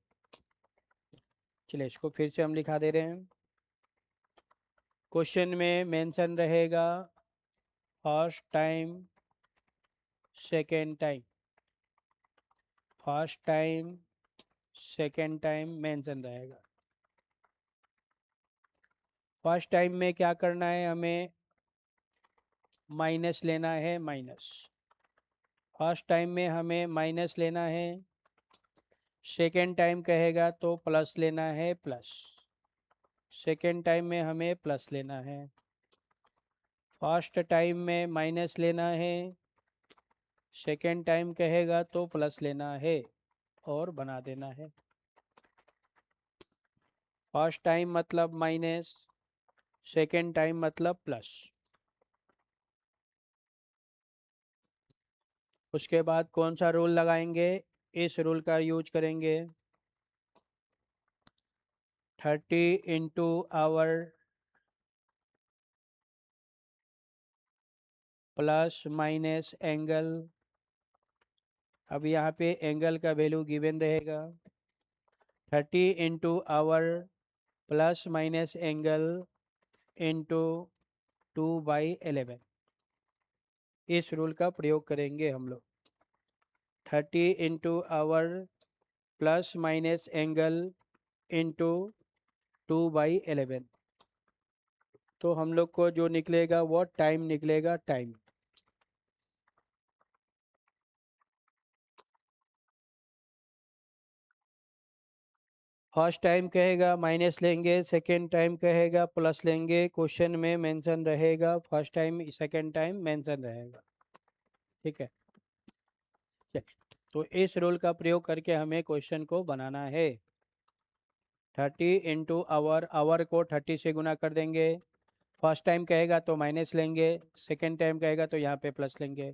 चलिए इसको फिर से हम लिखा दे रहे हैं। क्वेश्चन में मेंशन रहेगा first time, second time, first time second time mention रहेगा। फर्स्ट टाइम में क्या करना है, हमें माइनस लेना है, माइनस। फर्स्ट टाइम में हमें माइनस लेना है, सेकेंड टाइम कहेगा तो प्लस लेना है, प्लस। सेकेंड टाइम में हमें प्लस लेना है, फर्स्ट टाइम में माइनस लेना है, सेकेंड टाइम कहेगा तो प्लस लेना है और बना देना है। फर्स्ट टाइम मतलब माइनस, सेकेंड टाइम मतलब प्लस। उसके बाद कौन सा रूल लगाएंगे? इस रूल का यूज करेंगे। 30 into hour plus minus angle. अब यहाँ पे एंगल का वैल्यू गिवन रहेगा। 30 into hour plus minus angle into 2/11। इस रूल का प्रयोग करेंगे हम लोग। 30 into hour plus minus angle into 2/11। तो हम लोग को जो निकलेगा वो टाइम निकलेगा, टाइम। फर्स्ट टाइम कहेगा माइनस लेंगे, सेकेंड टाइम कहेगा प्लस लेंगे। क्वेश्चन में मेंशन रहेगा first time, second time mention रहेगा। ठीक है, चलिए। तो इस रूल का प्रयोग करके हमें क्वेश्चन को बनाना है। 30 इंटू आवर, आवर को 30 से गुना कर देंगे। फर्स्ट टाइम कहेगा तो माइनस लेंगे, सेकेंड टाइम कहेगा तो यहाँ पे प्लस लेंगे।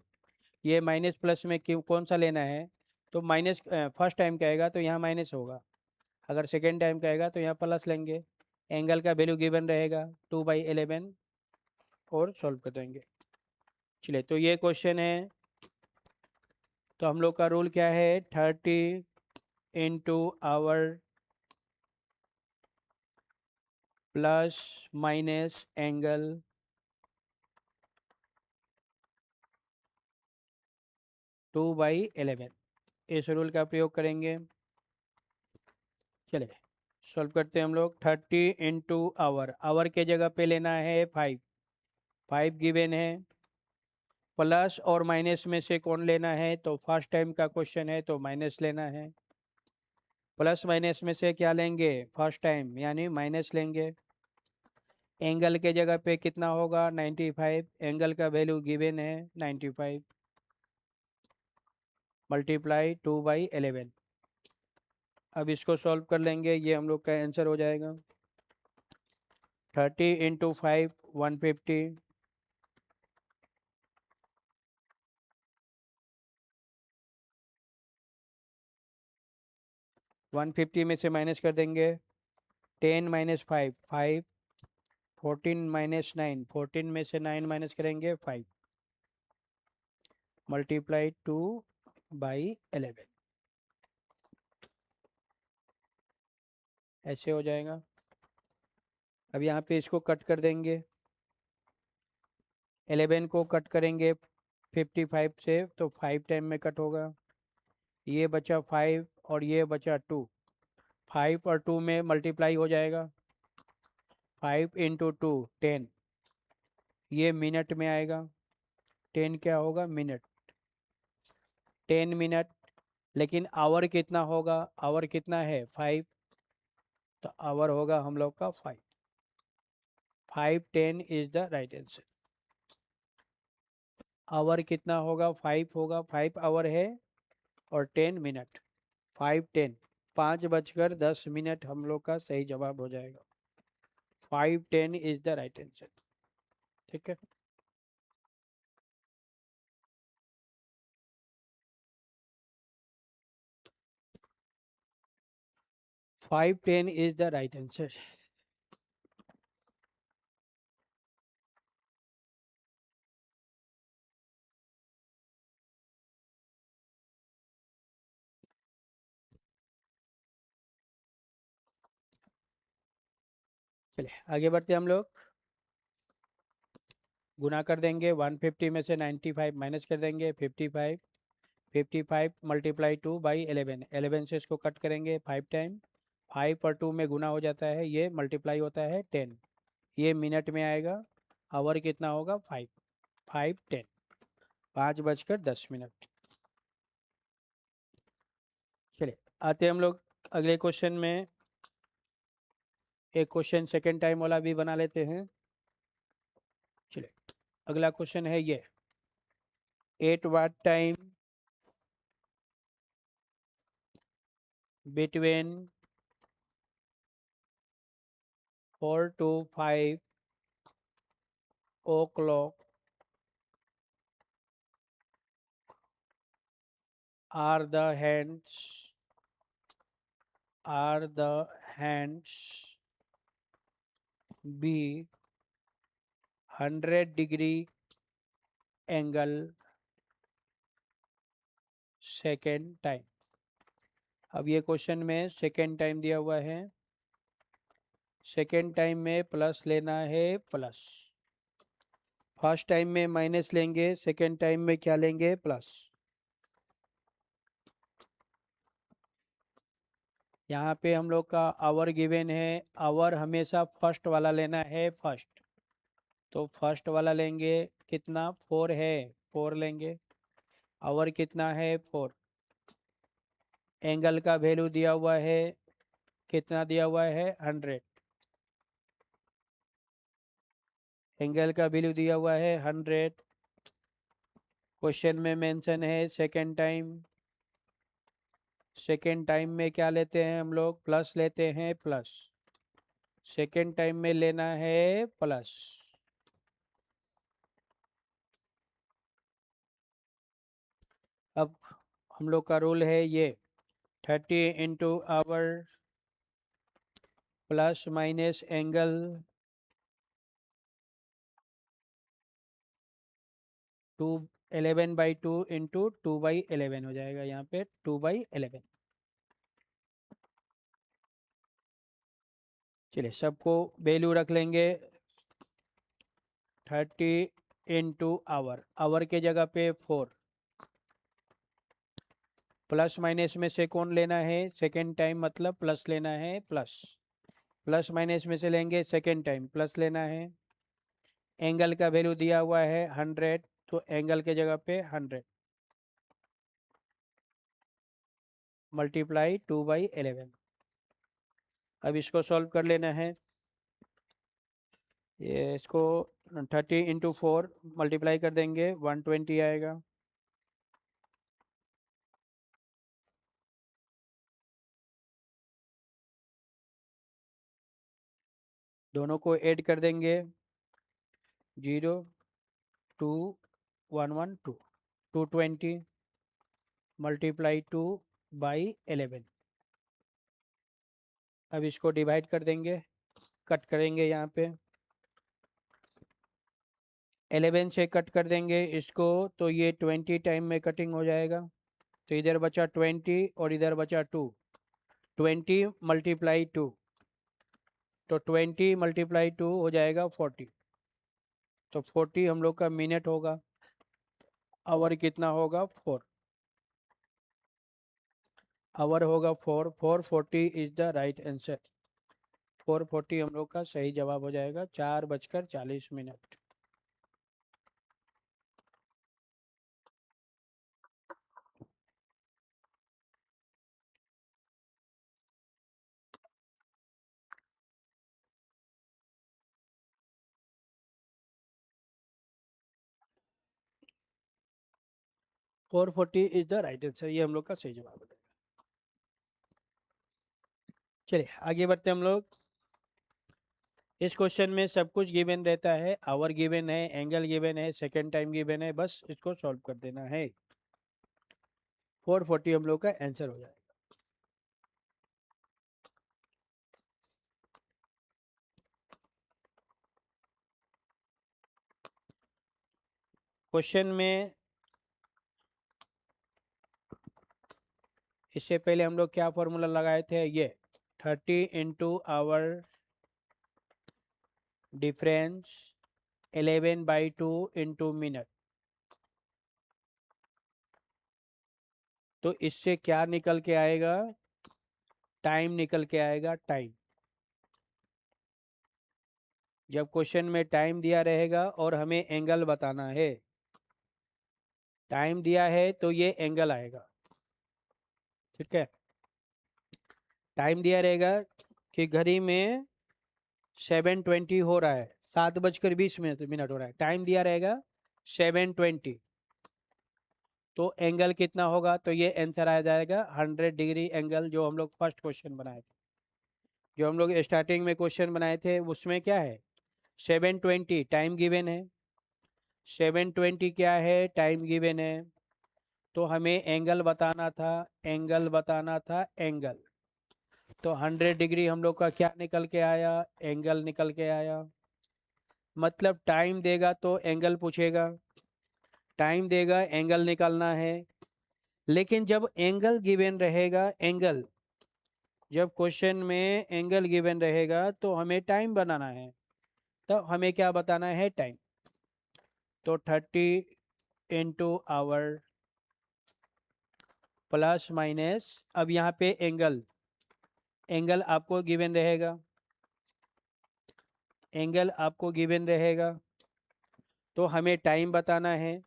ये माइनस प्लस में क्यों, कौन सा लेना है? तो माइनस फर्स्ट टाइम कहेगा तो यहाँ माइनस होगा, अगर सेकेंड टाइम कहेगा तो यहाँ प्लस लेंगे। एंगल का वैल्यू गिवन रहेगा 2/11 और सॉल्व कर देंगे। चलिए, तो ये क्वेश्चन है। तो हम लोग का रूल क्या है? 30 into hour plus minus angle 2/11। इस रूल का प्रयोग करेंगे। चलिए, सॉल्व करते हैं हम लोग। 30 इंटू आवर, आवर के जगह पे लेना है 5, 5 गिवन है। प्लस और माइनस में से कौन लेना है? तो फर्स्ट टाइम का क्वेश्चन है तो माइनस लेना है। प्लस माइनस में से क्या लेंगे? फर्स्ट टाइम, यानी माइनस लेंगे। एंगल के जगह पे कितना होगा? 95। एंगल का वैल्यू गिवन है 95, मल्टीप्लाई 2/11। अब इसको सॉल्व कर लेंगे, ये हम लोग का आंसर हो जाएगा। 30 इंटू 5 150, 150 में से माइनस कर देंगे। 10 माइनस 5 5, 14 माइनस 9 14 में से 9 माइनस करेंगे 5, मल्टीप्लाई 2/11। ऐसे हो जाएगा। अब यहाँ पे इसको कट कर देंगे। 11 को कट करेंगे 55 से तो 5 टाइम में कट होगा। ये बचा 5 और ये बचा 2। 5 और 2 में मल्टीप्लाई हो जाएगा। 5 इंटू 2 10, ये मिनट में आएगा। 10 क्या होगा? मिनट। 10 मिनट। लेकिन आवर कितना होगा? आवर कितना है? 5। तो आवर होगा हम लोग का 5। 5:10 is the right answer. Hour कितना होगा? 5 होगा, 5 आवर है और 10 मिनट। 5:10, 5:10 हम लोग का सही जवाब हो जाएगा। 5:10 इज द राइट आंसर। ठीक है, 5:10 इज द राइट आंसर। चलिए आगे बढ़ते हम लोग। गुना कर देंगे। 150 में से 95 माइनस कर देंगे 55। 55 मल्टीप्लाई 2/11, 11 से इसको कट करेंगे 5 टाइम। 5 और 2 में गुना हो जाता है, ये मल्टीप्लाई होता है 10, ये मिनट में आएगा। आवर कितना होगा? 5। 5:10, 5:10। चलिए आते हम लोग अगले क्वेश्चन में। एक क्वेश्चन सेकेंड टाइम वाला भी बना लेते हैं। चलिए, अगला क्वेश्चन है ये। At what time between 4 to 5 o'clock are the hands be 100-degree angle second time. अब ये क्वेश्चन में सेकेंड टाइम दिया हुआ है, सेकेंड टाइम में प्लस लेना है प्लस, फर्स्ट टाइम में माइनस लेंगे, सेकेंड टाइम में क्या लेंगे प्लस। यहाँ पे हम लोग का आवर गिवन है, आवर हमेशा फर्स्ट वाला लेना है फर्स्ट, तो फर्स्ट वाला लेंगे, कितना 4 है 4 लेंगे, आवर कितना है 4, एंगल का वैल्यू दिया हुआ है, कितना दिया हुआ है 100, एंगल का वैल्यू दिया हुआ है 100, क्वेश्चन में मेंशन है सेकेंड टाइम, सेकेंड टाइम में क्या लेते हैं हम लोग, प्लस लेते हैं प्लस, सेकेंड टाइम में लेना है प्लस। अब हम लोग का रूल है ये 30 into hour plus minus angle 11/2 into 2/11 हो जाएगा, यहाँ पे 2/11। चलिए सबको वैल्यू रख लेंगे, 30 इंटू आवर, आवर के जगह पे 4, प्लस माइनस में से कौन लेना है, सेकेंड टाइम मतलब प्लस लेना है प्लस, प्लस माइनस में से लेंगे सेकेंड टाइम प्लस लेना है, एंगल का वैल्यू दिया हुआ है 100, तो एंगल के जगह पे 100 मल्टीप्लाई 2/11। अब इसको सॉल्व कर लेना है, ये इसको 30 इंटू 4 मल्टीप्लाई कर देंगे 120 आएगा, दोनों को ऐड कर देंगे 0 2 112 220 मल्टीप्लाई 2/11। अब इसको डिवाइड कर देंगे, कट करेंगे यहाँ पे 11 से कट कर देंगे इसको, तो ये 20 टाइम में कटिंग हो जाएगा, तो इधर बचा 20 और इधर बचा 2, 20 मल्टीप्लाई 2, तो 20 मल्टीप्लाई 2 हो जाएगा 40, तो 40 हम लोग का मिनट होगा, आवर कितना होगा 4, आवर होगा 4, 440 इज द राइट आंसर, 440 हम लोग का सही जवाब हो जाएगा, 4:40। 440 इज द राइट आंसर, ये हम लोग का सही जवाब हो जाएगा। चलिए आगे बढ़ते हम लोग, इस क्वेश्चन में सब कुछ गिवन रहता है, आवर गिवन है, एंगल गिवन है, सेकेंड टाइम गिवन है, बस इसको सॉल्व कर देना है, 440 हम लोग का आंसर हो जाएगा। क्वेश्चन में इससे पहले हम लोग क्या फॉर्मूला लगाए थे, ये 30 into hour difference 11/2 into minute, तो इससे क्या निकल के आएगा, टाइम निकल के आएगा, टाइम। जब क्वेश्चन में टाइम दिया रहेगा और हमें एंगल बताना है, टाइम दिया है तो ये एंगल आएगा, ठीक है, टाइम दिया रहेगा कि घड़ी में 7:20 हो रहा है, 7:20 मिनट हो रहा है, टाइम दिया रहेगा 7:20, तो एंगल कितना होगा, तो ये आंसर आ जाएगा 100 डिग्री एंगल, जो हम लोग फर्स्ट क्वेश्चन बनाए थे, जो हम लोग स्टार्टिंग में क्वेश्चन बनाए थे उसमें क्या है, 7:20 टाइम गिवन है, 7:20 क्या है, टाइम गिवन है, तो हमें एंगल बताना था, एंगल बताना था, एंगल। तो 100 डिग्री हम लोग का क्या निकल के आया, एंगल निकल के आया। मतलब टाइम देगा तो एंगल पूछेगा, टाइम देगा एंगल निकालना है। लेकिन जब एंगल गिवन रहेगा, एंगल, जब क्वेश्चन में एंगल गिवन रहेगा तो हमें टाइम बनाना है। तो हमें क्या बताना है, टाइम। तो 30 इंटू आवर प्लस माइनस, अब यहाँ पे एंगल, एंगल आपको गिवन रहेगा, एंगल आपको गिवन रहेगा, तो हमें टाइम बताना है।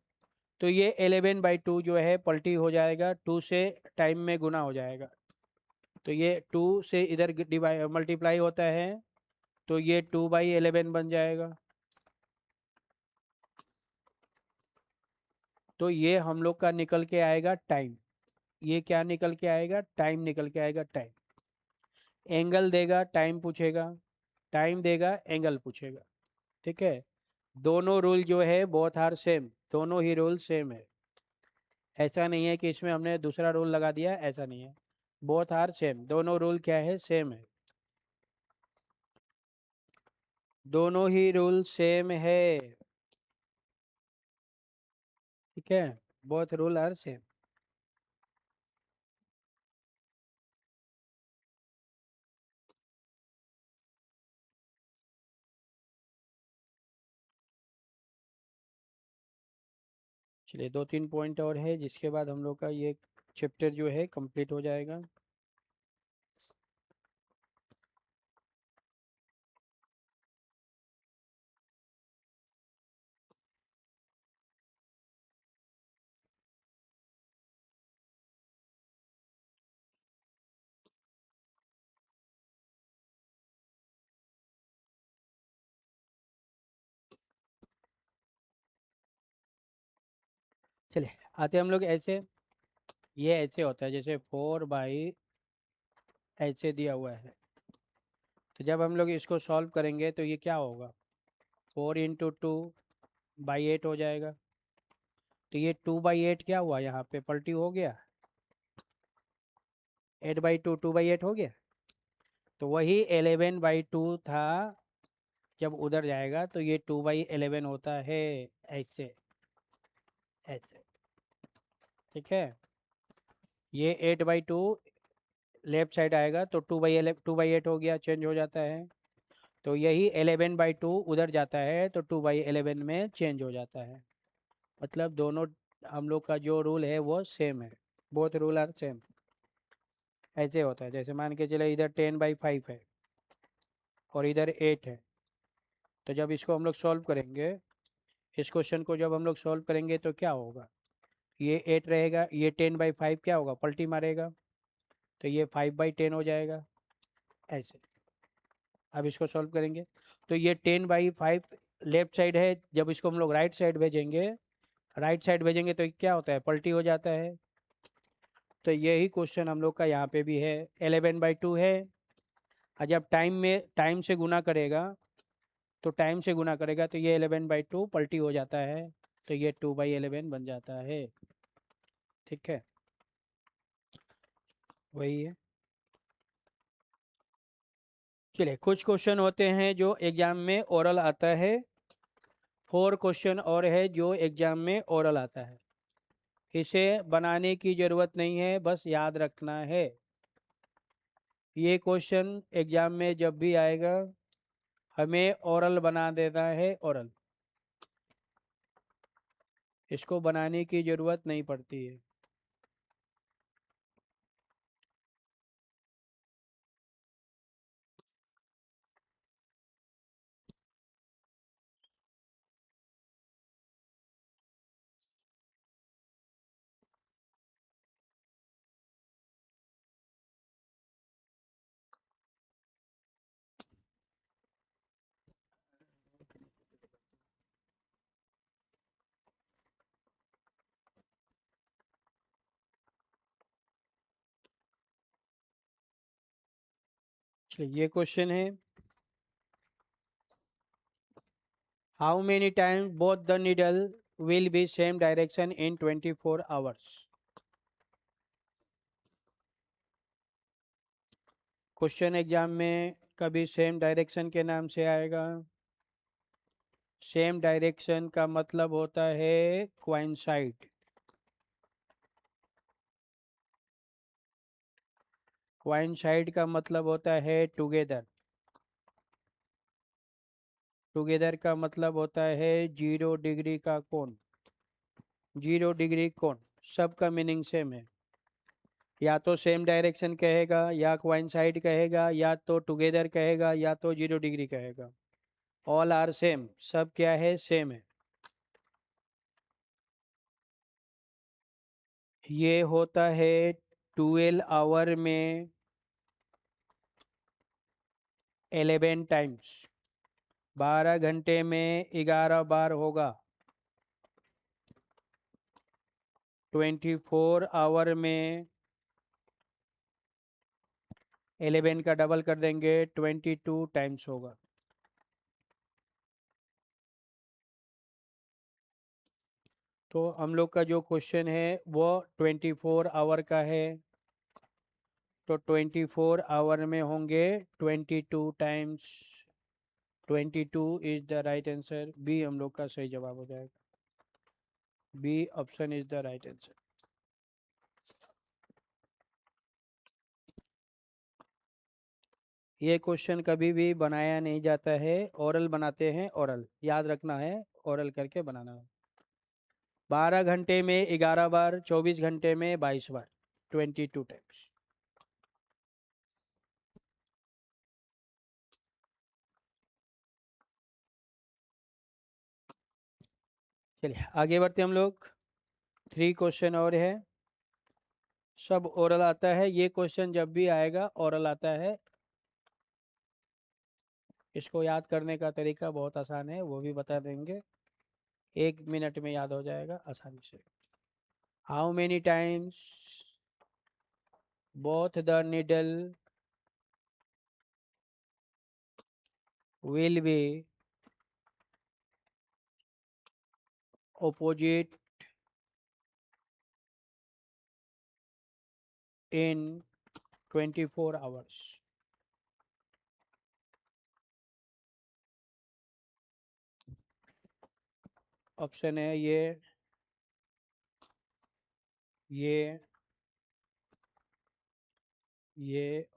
तो ये 11/2 जो है पलटी हो जाएगा, 2 से टाइम में गुना हो जाएगा। तो ये 2 से इधर डिवाइड मल्टीप्लाई होता है, तो ये 2/11 बन जाएगा। तो ये हम लोग का निकल के आएगा टाइम। ये क्या निकल के आएगा, टाइम निकल के आएगा, टाइम। एंगल देगा टाइम पूछेगा, टाइम देगा एंगल पूछेगा। ठीक है। दोनों रूल जो है बोथ आर सेम, दोनों ही रूल सेम है। ऐसा नहीं है कि इसमें हमने दूसरा रूल लगा दिया, ऐसा नहीं है। बोथ आर सेम, दोनों रूल क्या है, सेम है। दोनों ही रूल सेम है। ठीक है, बोथ रूल आर सेम। चलिए 2-3 पॉइंट और है, जिसके बाद हम लोग का ये चैप्टर जो है कंप्लीट हो जाएगा। चलिए आते हम लोग ऐसे। ये ऐसे होता है जैसे 4/, ऐसे दिया हुआ है। तो जब हम लोग इसको सॉल्व करेंगे तो ये क्या होगा, 4 × 2/8 हो जाएगा। तो ये 2/8 क्या हुआ, यहाँ पे पलटी हो गया, 8/2 2/8 हो गया। तो वही 11/2 था, जब उधर जाएगा तो ये 2/11 होता है, ऐसे, ऐसे। ठीक है। ये 8/2 लेफ्ट साइड आएगा तो 2/8 हो गया, चेंज हो जाता है। तो यही 11/2 उधर जाता है तो 2/11 में चेंज हो जाता है। मतलब दोनों हम लोग का जो रूल है वो सेम है, बोथ रूल आर सेम। ऐसे होता है जैसे मान के चले इधर 10/5 है और इधर 8 है। तो जब इसको हम लोग सॉल्व करेंगे, इस क्वेश्चन को जब हम लोग सॉल्व करेंगे तो क्या होगा, ये 8 रहेगा, ये 10/5 क्या होगा, पलटी मारेगा, तो ये 5/10 हो जाएगा, ऐसे। अब इसको सॉल्व करेंगे तो ये 10/5 लेफ्ट साइड है, जब इसको हम लोग राइट साइड भेजेंगे, राइट साइड भेजेंगे तो क्या होता है, पलटी हो जाता है। तो यही क्वेश्चन हम लोग का यहाँ पे भी है, 11/2 है। और जब टाइम से गुना करेगा, तो टाइम से गुना करेगा तो ये 11/2 पलटी हो जाता है, तो ये 2/11 बन जाता है। ठीक है, वही है। चलिए कुछ क्वेश्चन होते हैं जो एग्जाम में ओरल आता है, 4 क्वेश्चन और है जो एग्जाम में ओरल आता है। इसे बनाने की ज़रूरत नहीं है, बस याद रखना है। ये क्वेश्चन एग्जाम में जब भी आएगा हमें ओरल बना देना है, ओरल। इसको बनाने की ज़रूरत नहीं पड़ती है। चलिए ये क्वेश्चन है, how many time both the needle will be same direction in 24 hours. Question exam में कभी सेम डायरेक्शन के नाम से आएगा। सेम डायरेक्शन का मतलब होता है कोइंसाइड। कोइंसाइड का मतलब होता है टुगेदर। टुगेदर का मतलब होता है 0 डिग्री का कोण। 0 डिग्री कोण, सबका मीनिंग सेम है। या तो सेम डायरेक्शन कहेगा, या कोइंसाइड कहेगा, या तो टुगेदर कहेगा, या तो 0 डिग्री कहेगा। ऑल आर सेम, सब क्या है, सेम है। ये होता है 12 आवर में 11 टाइम्स। 12 घंटे में 11 बार होगा। 24 आवर में 11 का डबल कर देंगे, 22 टाइम्स होगा। तो हम लोग का जो क्वेश्चन है वो 24 आवर का है। तो 24 आवर में होंगे 22 times. 22 is the right answer. B हम लोग का सही जवाब हो जाएगा। B option is the right answer. ये क्वेश्चन कभी भी बनाया नहीं जाता है, ओरल बनाते हैं। ओरल याद रखना है, ओरल करके बनाना है। 12 घंटे में 11 बार, 24 घंटे में 22 बार, 22 टाइम्स। चलिए आगे बढ़ते हम लोग। 3 क्वेश्चन और है, सब ओरल आता है। ये क्वेश्चन जब भी आएगा ओरल आता है। इसको याद करने का तरीका बहुत आसान है, वो भी बता देंगे। 1 मिनट में याद हो जाएगा आसानी से। How many times both the needle will be opposite in 24 hours? Option है ये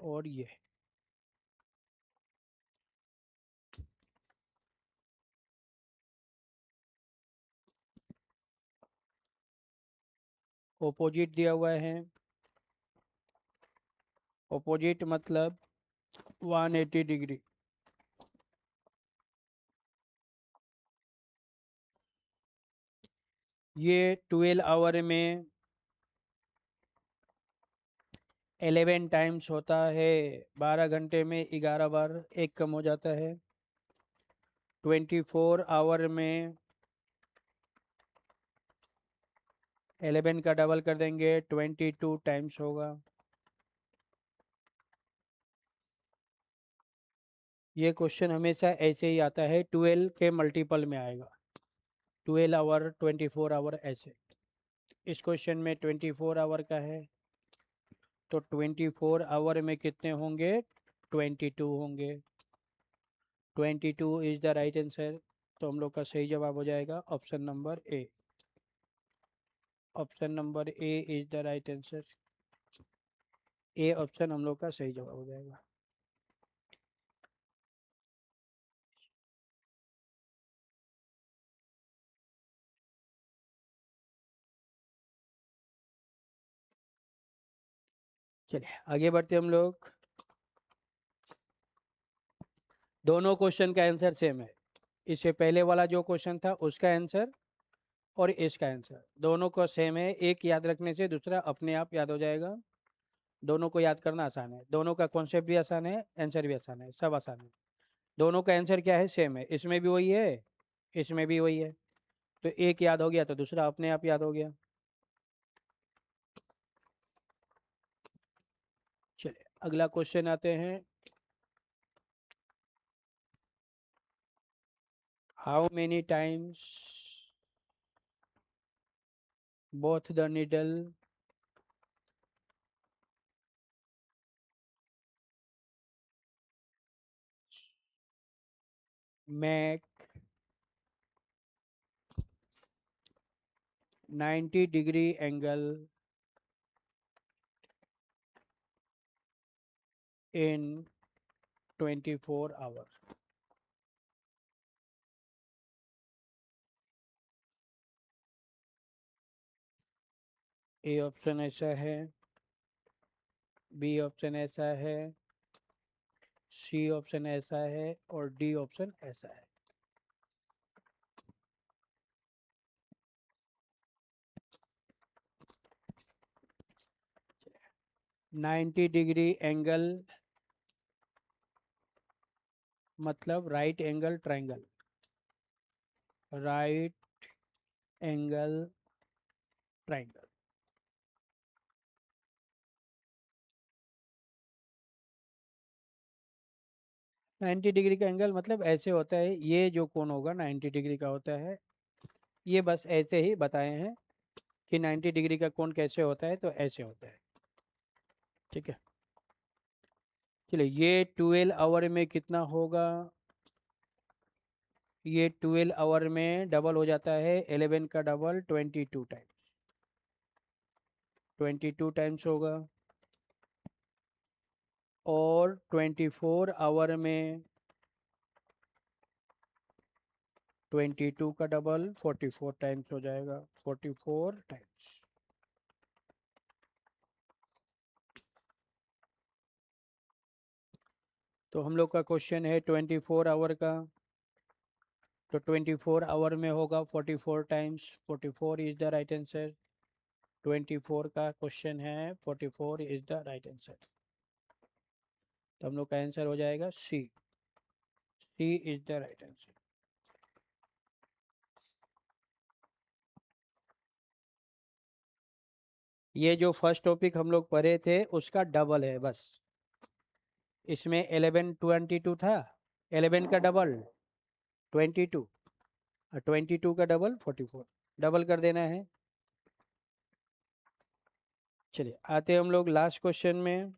और ये। ओपोजिट दिया हुआ है। ओपोजिट मतलब 180 डिग्री। ये 12 आवर में 11 टाइम्स होता है। 12 घंटे में 11 बार, एक कम हो जाता है। 24 आवर में 11 का डबल कर देंगे, 22 टाइम्स होगा। ये क्वेश्चन हमेशा ऐसे ही आता है, 12 के मल्टीपल में आएगा। 12 आवर, 24 आवर ऐसे। इस क्वेश्चन में 24 आवर का है, तो 24 आवर में कितने होंगे, 22 होंगे। 22 इज द राइट आंसर। तो हम लोग का सही जवाब हो जाएगा option number A. Option number A is the right answer. A option हम लोग का सही जवाब हो जाएगा। चलिए आगे बढ़ते हम लोग। दोनों क्वेश्चन का आंसर सेम है। इससे पहले वाला जो क्वेश्चन था उसका आंसर और इसका आंसर दोनों को सेम है। एक याद रखने से दूसरा अपने आप याद हो जाएगा। दोनों को याद करना आसान है, दोनों का कॉन्सेप्ट भी आसान है, आंसर भी आसान है, सब आसान है। दोनों का आंसर क्या है, सेम है। इसमें भी वही है, इसमें भी वही है। तो एक याद हो गया तो दूसरा अपने आप याद हो गया। चलिए अगला क्वेश्चन आते हैं। How many times both the needle make 90-degree angle in 24 hours. A option ऐसा है, बी ऑप्शन ऐसा है, सी ऑप्शन ऐसा है और डी ऑप्शन ऐसा है। 90-डिग्री एंगल मतलब right angle triangle, right angle triangle. 90 degree का एंगल मतलब ऐसे होता है, ये जो कोण होगा 90 डिग्री का होता है। ये बस ऐसे ही बताए हैं कि 90 डिग्री का कोण कैसे होता है, तो ऐसे होता है। ठीक है, चलिए ये 12 आवर में कितना होगा, ये 12 आवर में डबल हो जाता है, 11 का डबल 22 टाइम्स, 22 टाइम्स होगा। और 24 आवर में 22 का डबल 44 टाइम्स हो जाएगा, 44 टाइम्स। तो हम लोग का क्वेश्चन है 24 आवर का, तो 24 आवर में होगा 44 times, 44 is the right answer. 24 का क्वेश्चन है, 44 इज द राइट आंसर। तो हम लोग का आंसर हो जाएगा सी, सी इज द राइट आंसर। ये जो फर्स्ट टॉपिक हम लोग पढ़े थे उसका डबल है बस। इसमें 11 22 था, 11 का डबल 22 और 22 का डबल 44, डबल कर देना है। चलिए आते हैं हम लोग लास्ट क्वेश्चन में।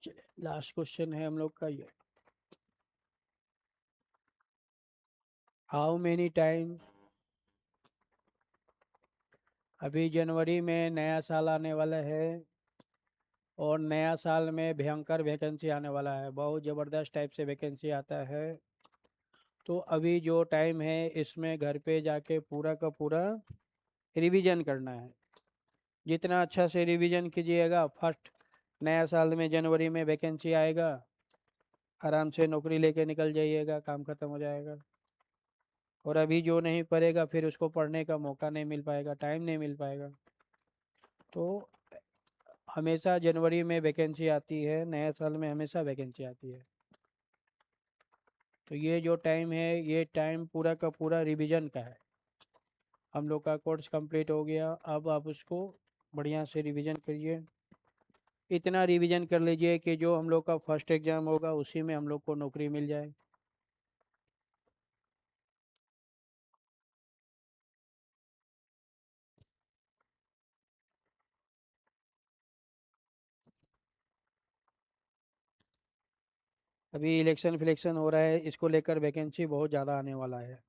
चलिए लास्ट क्वेश्चन है हम लोग का ये, हाउ मेनी टाइम्स, अभी जनवरी में नया साल आने वाला है और नया साल में भयंकर वैकेंसी आने वाला है, बहुत ज़बरदस्त टाइप से वैकेंसी आता है। तो अभी जो टाइम है इसमें घर पे जाके पूरा का पूरा रिवीजन करना है। जितना अच्छा से रिवीजन कीजिएगा, फर्स्ट नया साल में जनवरी में वैकेंसी आएगा, आराम से नौकरी लेके निकल जाइएगा, काम खत्म हो जाएगा। और अभी जो नहीं पढ़ेगा फिर उसको पढ़ने का मौका नहीं मिल पाएगा, टाइम नहीं मिल पाएगा। तो हमेशा जनवरी में वैकेंसी आती है, नए साल में हमेशा वैकेंसी आती है। तो ये जो टाइम है ये टाइम पूरा का पूरा रिवीजन का है। हम लोग का कोर्स कंप्लीट हो गया, अब आप उसको बढ़िया से रिवीजन करिए। इतना रिवीजन कर लीजिए कि जो हम लोग का फर्स्ट एग्ज़ाम होगा उसी में हम लोग को नौकरी मिल जाए। अभी इलेक्शन फिलेक्शन हो रहा है, इसको लेकर वैकेंसी बहुत ज़्यादा आने वाला है।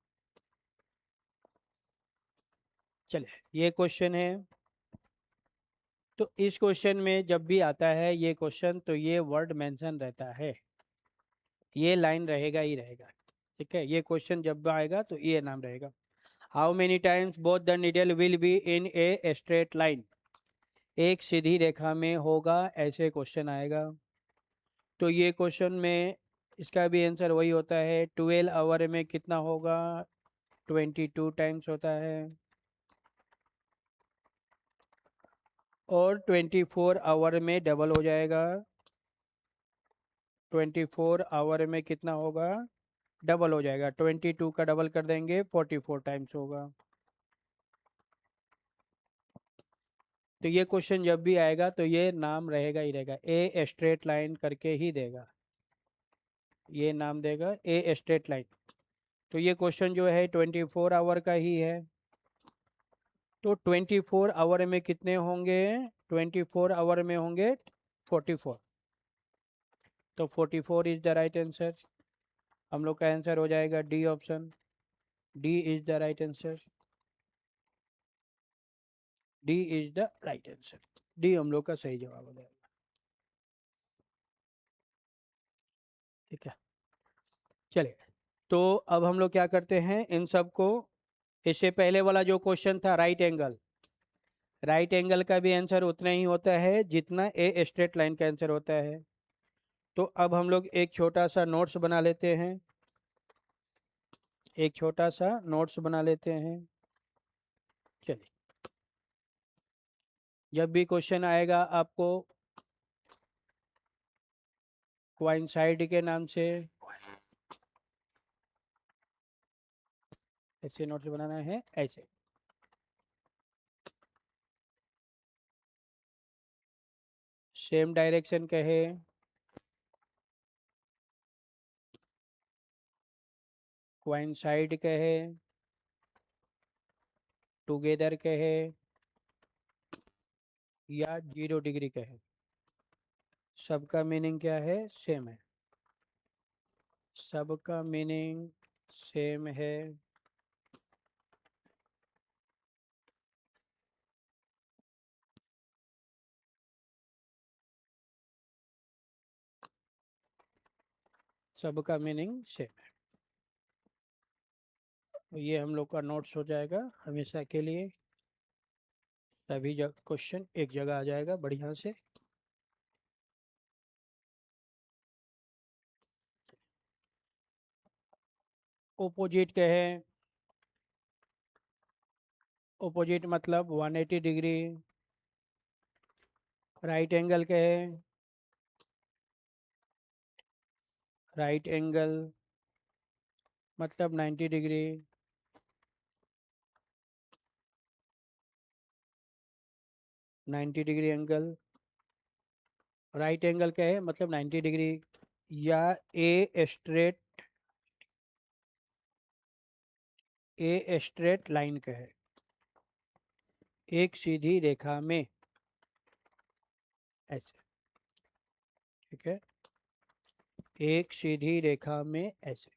चलिए ये क्वेश्चन है, तो इस क्वेश्चन में जब भी आता है ये क्वेश्चन तो ये वर्ड मेंशन रहता है, ये लाइन रहेगा ही रहेगा। ठीक है, ये क्वेश्चन जब भी आएगा तो ये नाम रहेगा। How many times both the needle will be in a straight line, एक सीधी रेखा में होगा, ऐसे क्वेश्चन आएगा। तो ये क्वेश्चन में इसका भी आंसर वही होता है, 12 आवर में कितना होगा, 22 टाइम्स होता है। और 24 आवर में डबल हो जाएगा, 24 आवर में कितना होगा, डबल हो जाएगा, 22 का डबल कर देंगे 44 टाइम्स होगा। तो ये क्वेश्चन जब भी आएगा तो ये नाम रहेगा ही रहेगा, ए स्ट्रेट लाइन करके ही देगा, ये नाम देगा ए स्ट्रेट लाइन। तो ये क्वेश्चन जो है 24 आवर का ही है। तो 24 आवर में कितने होंगे? 24 आवर में होंगे 44। तो 44 इज द राइट आंसर। हम लोग का आंसर हो जाएगा D option. D is the right answer. D is the right answer. D हम लोग का सही जवाब हो जाएगा। ठीक है, चलिए। तो अब हम लोग क्या करते हैं इन सब को, इससे पहले वाला जो क्वेश्चन था राइट एंगल, राइट एंगल का भी आंसर उतना ही होता है जितना ए स्ट्रेट लाइन का आंसर होता है। तो अब हम लोग एक छोटा सा नोट्स बना लेते हैं। एक छोटा सा नोट्स बना लेते हैं। चलिए, जब भी क्वेश्चन आएगा आपको कोइंसाइड के नाम से ऐसे नोट्स बनाना है, ऐसे। सेम डायरेक्शन कहे, कोइंसाइड कहे, टुगेदर कहे, या 0 डिग्री कहे, सबका मीनिंग क्या है? सेम है। सबका मीनिंग सेम है। सबका मीनिंग सेम है। तो ये हम लोग का नोट्स हो जाएगा हमेशा के लिए। सभी क्वेश्चन एक जगह आ जाएगा बढ़िया से। ओपोजिट कहे, ओपोजिट मतलब 180 डिग्री। राइट एंगल कहे, राइट एंगल मतलब 90 degree. 90 degree angle, right angle कहे मतलब 90 डिग्री, या ए स्ट्रेट लाइन कहे, एक सीधी रेखा में, ऐसे। ठीक है, एक सीधी रेखा में ऐसे।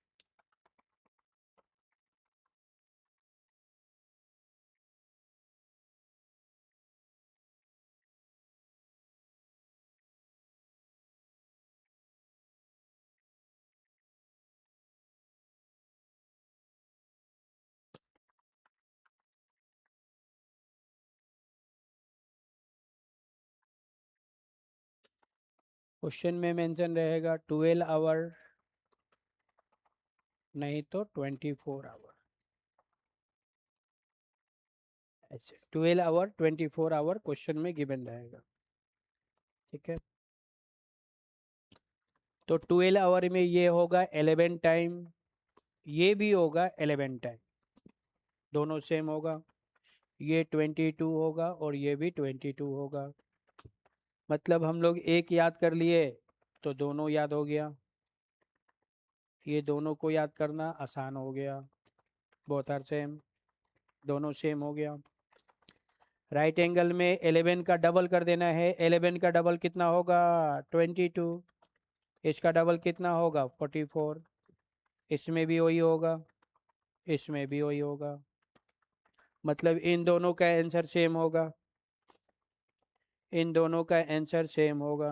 क्वेश्चन में मेंशन रहेगा 12 आवर, नहीं तो 24 आवर, ऐसे। 12 आवर 24 आवर क्वेश्चन में गिवन रहेगा। ठीक है, तो 12 आवर में ये होगा 11 टाइम, ये भी होगा 11 टाइम, दोनों सेम होगा। ये 22 होगा और ये भी 22 होगा। मतलब हम लोग एक याद कर लिए तो दोनों याद हो गया। ये दोनों को याद करना आसान हो गया। बोथ आर सेम, दोनों सेम हो गया। राइट एंगल में 11 का डबल कर देना है। 11 का डबल कितना होगा? 22। इसका डबल कितना होगा? 44। इसमें भी वही होगा, इसमें भी वही होगा। मतलब इन दोनों का आंसर सेम होगा, इन दोनों का आंसर सेम होगा।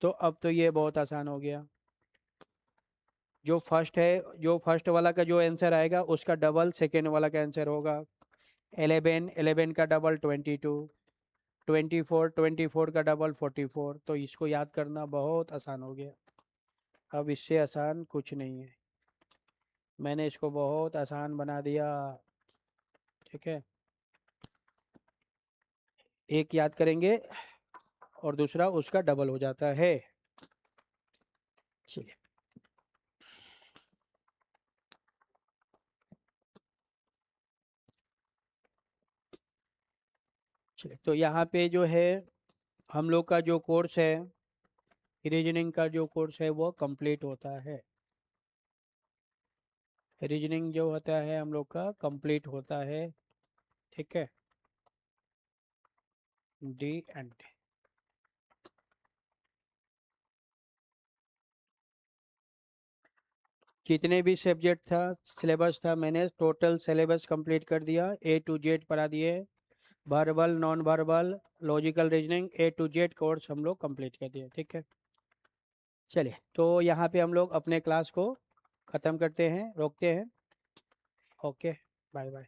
तो अब तो ये बहुत आसान हो गया। जो फर्स्ट है, जो फर्स्ट वाला का जो आंसर आएगा उसका डबल सेकेंड वाला का आंसर होगा। 11, 11 का डबल 22, 24, 24 का डबल 44। तो इसको याद करना बहुत आसान हो गया। अब इससे आसान कुछ नहीं है, मैंने इसको बहुत आसान बना दिया। ठीक है, एक याद करेंगे और दूसरा उसका डबल हो जाता है। चलिए, चलिए। तो यहाँ पे जो है हम लोग का जो कोर्स है, रीजनिंग का जो कोर्स है वो कंप्लीट होता है। रीजनिंग जो होता है हम लोग का कंप्लीट होता है। ठीक है, डी एंड। जितने भी सब्जेक्ट था, सिलेबस था, मैंने टोटल सिलेबस कंप्लीट कर दिया, A to Z पढ़ा दिए। Verbal, non verbal, logical reasoning, A to Z course हम लोग कंप्लीट कर दिए। ठीक है, चलिए तो यहाँ पे हम लोग अपने क्लास को ख़त्म करते हैं, रोकते हैं। Okay, bye bye.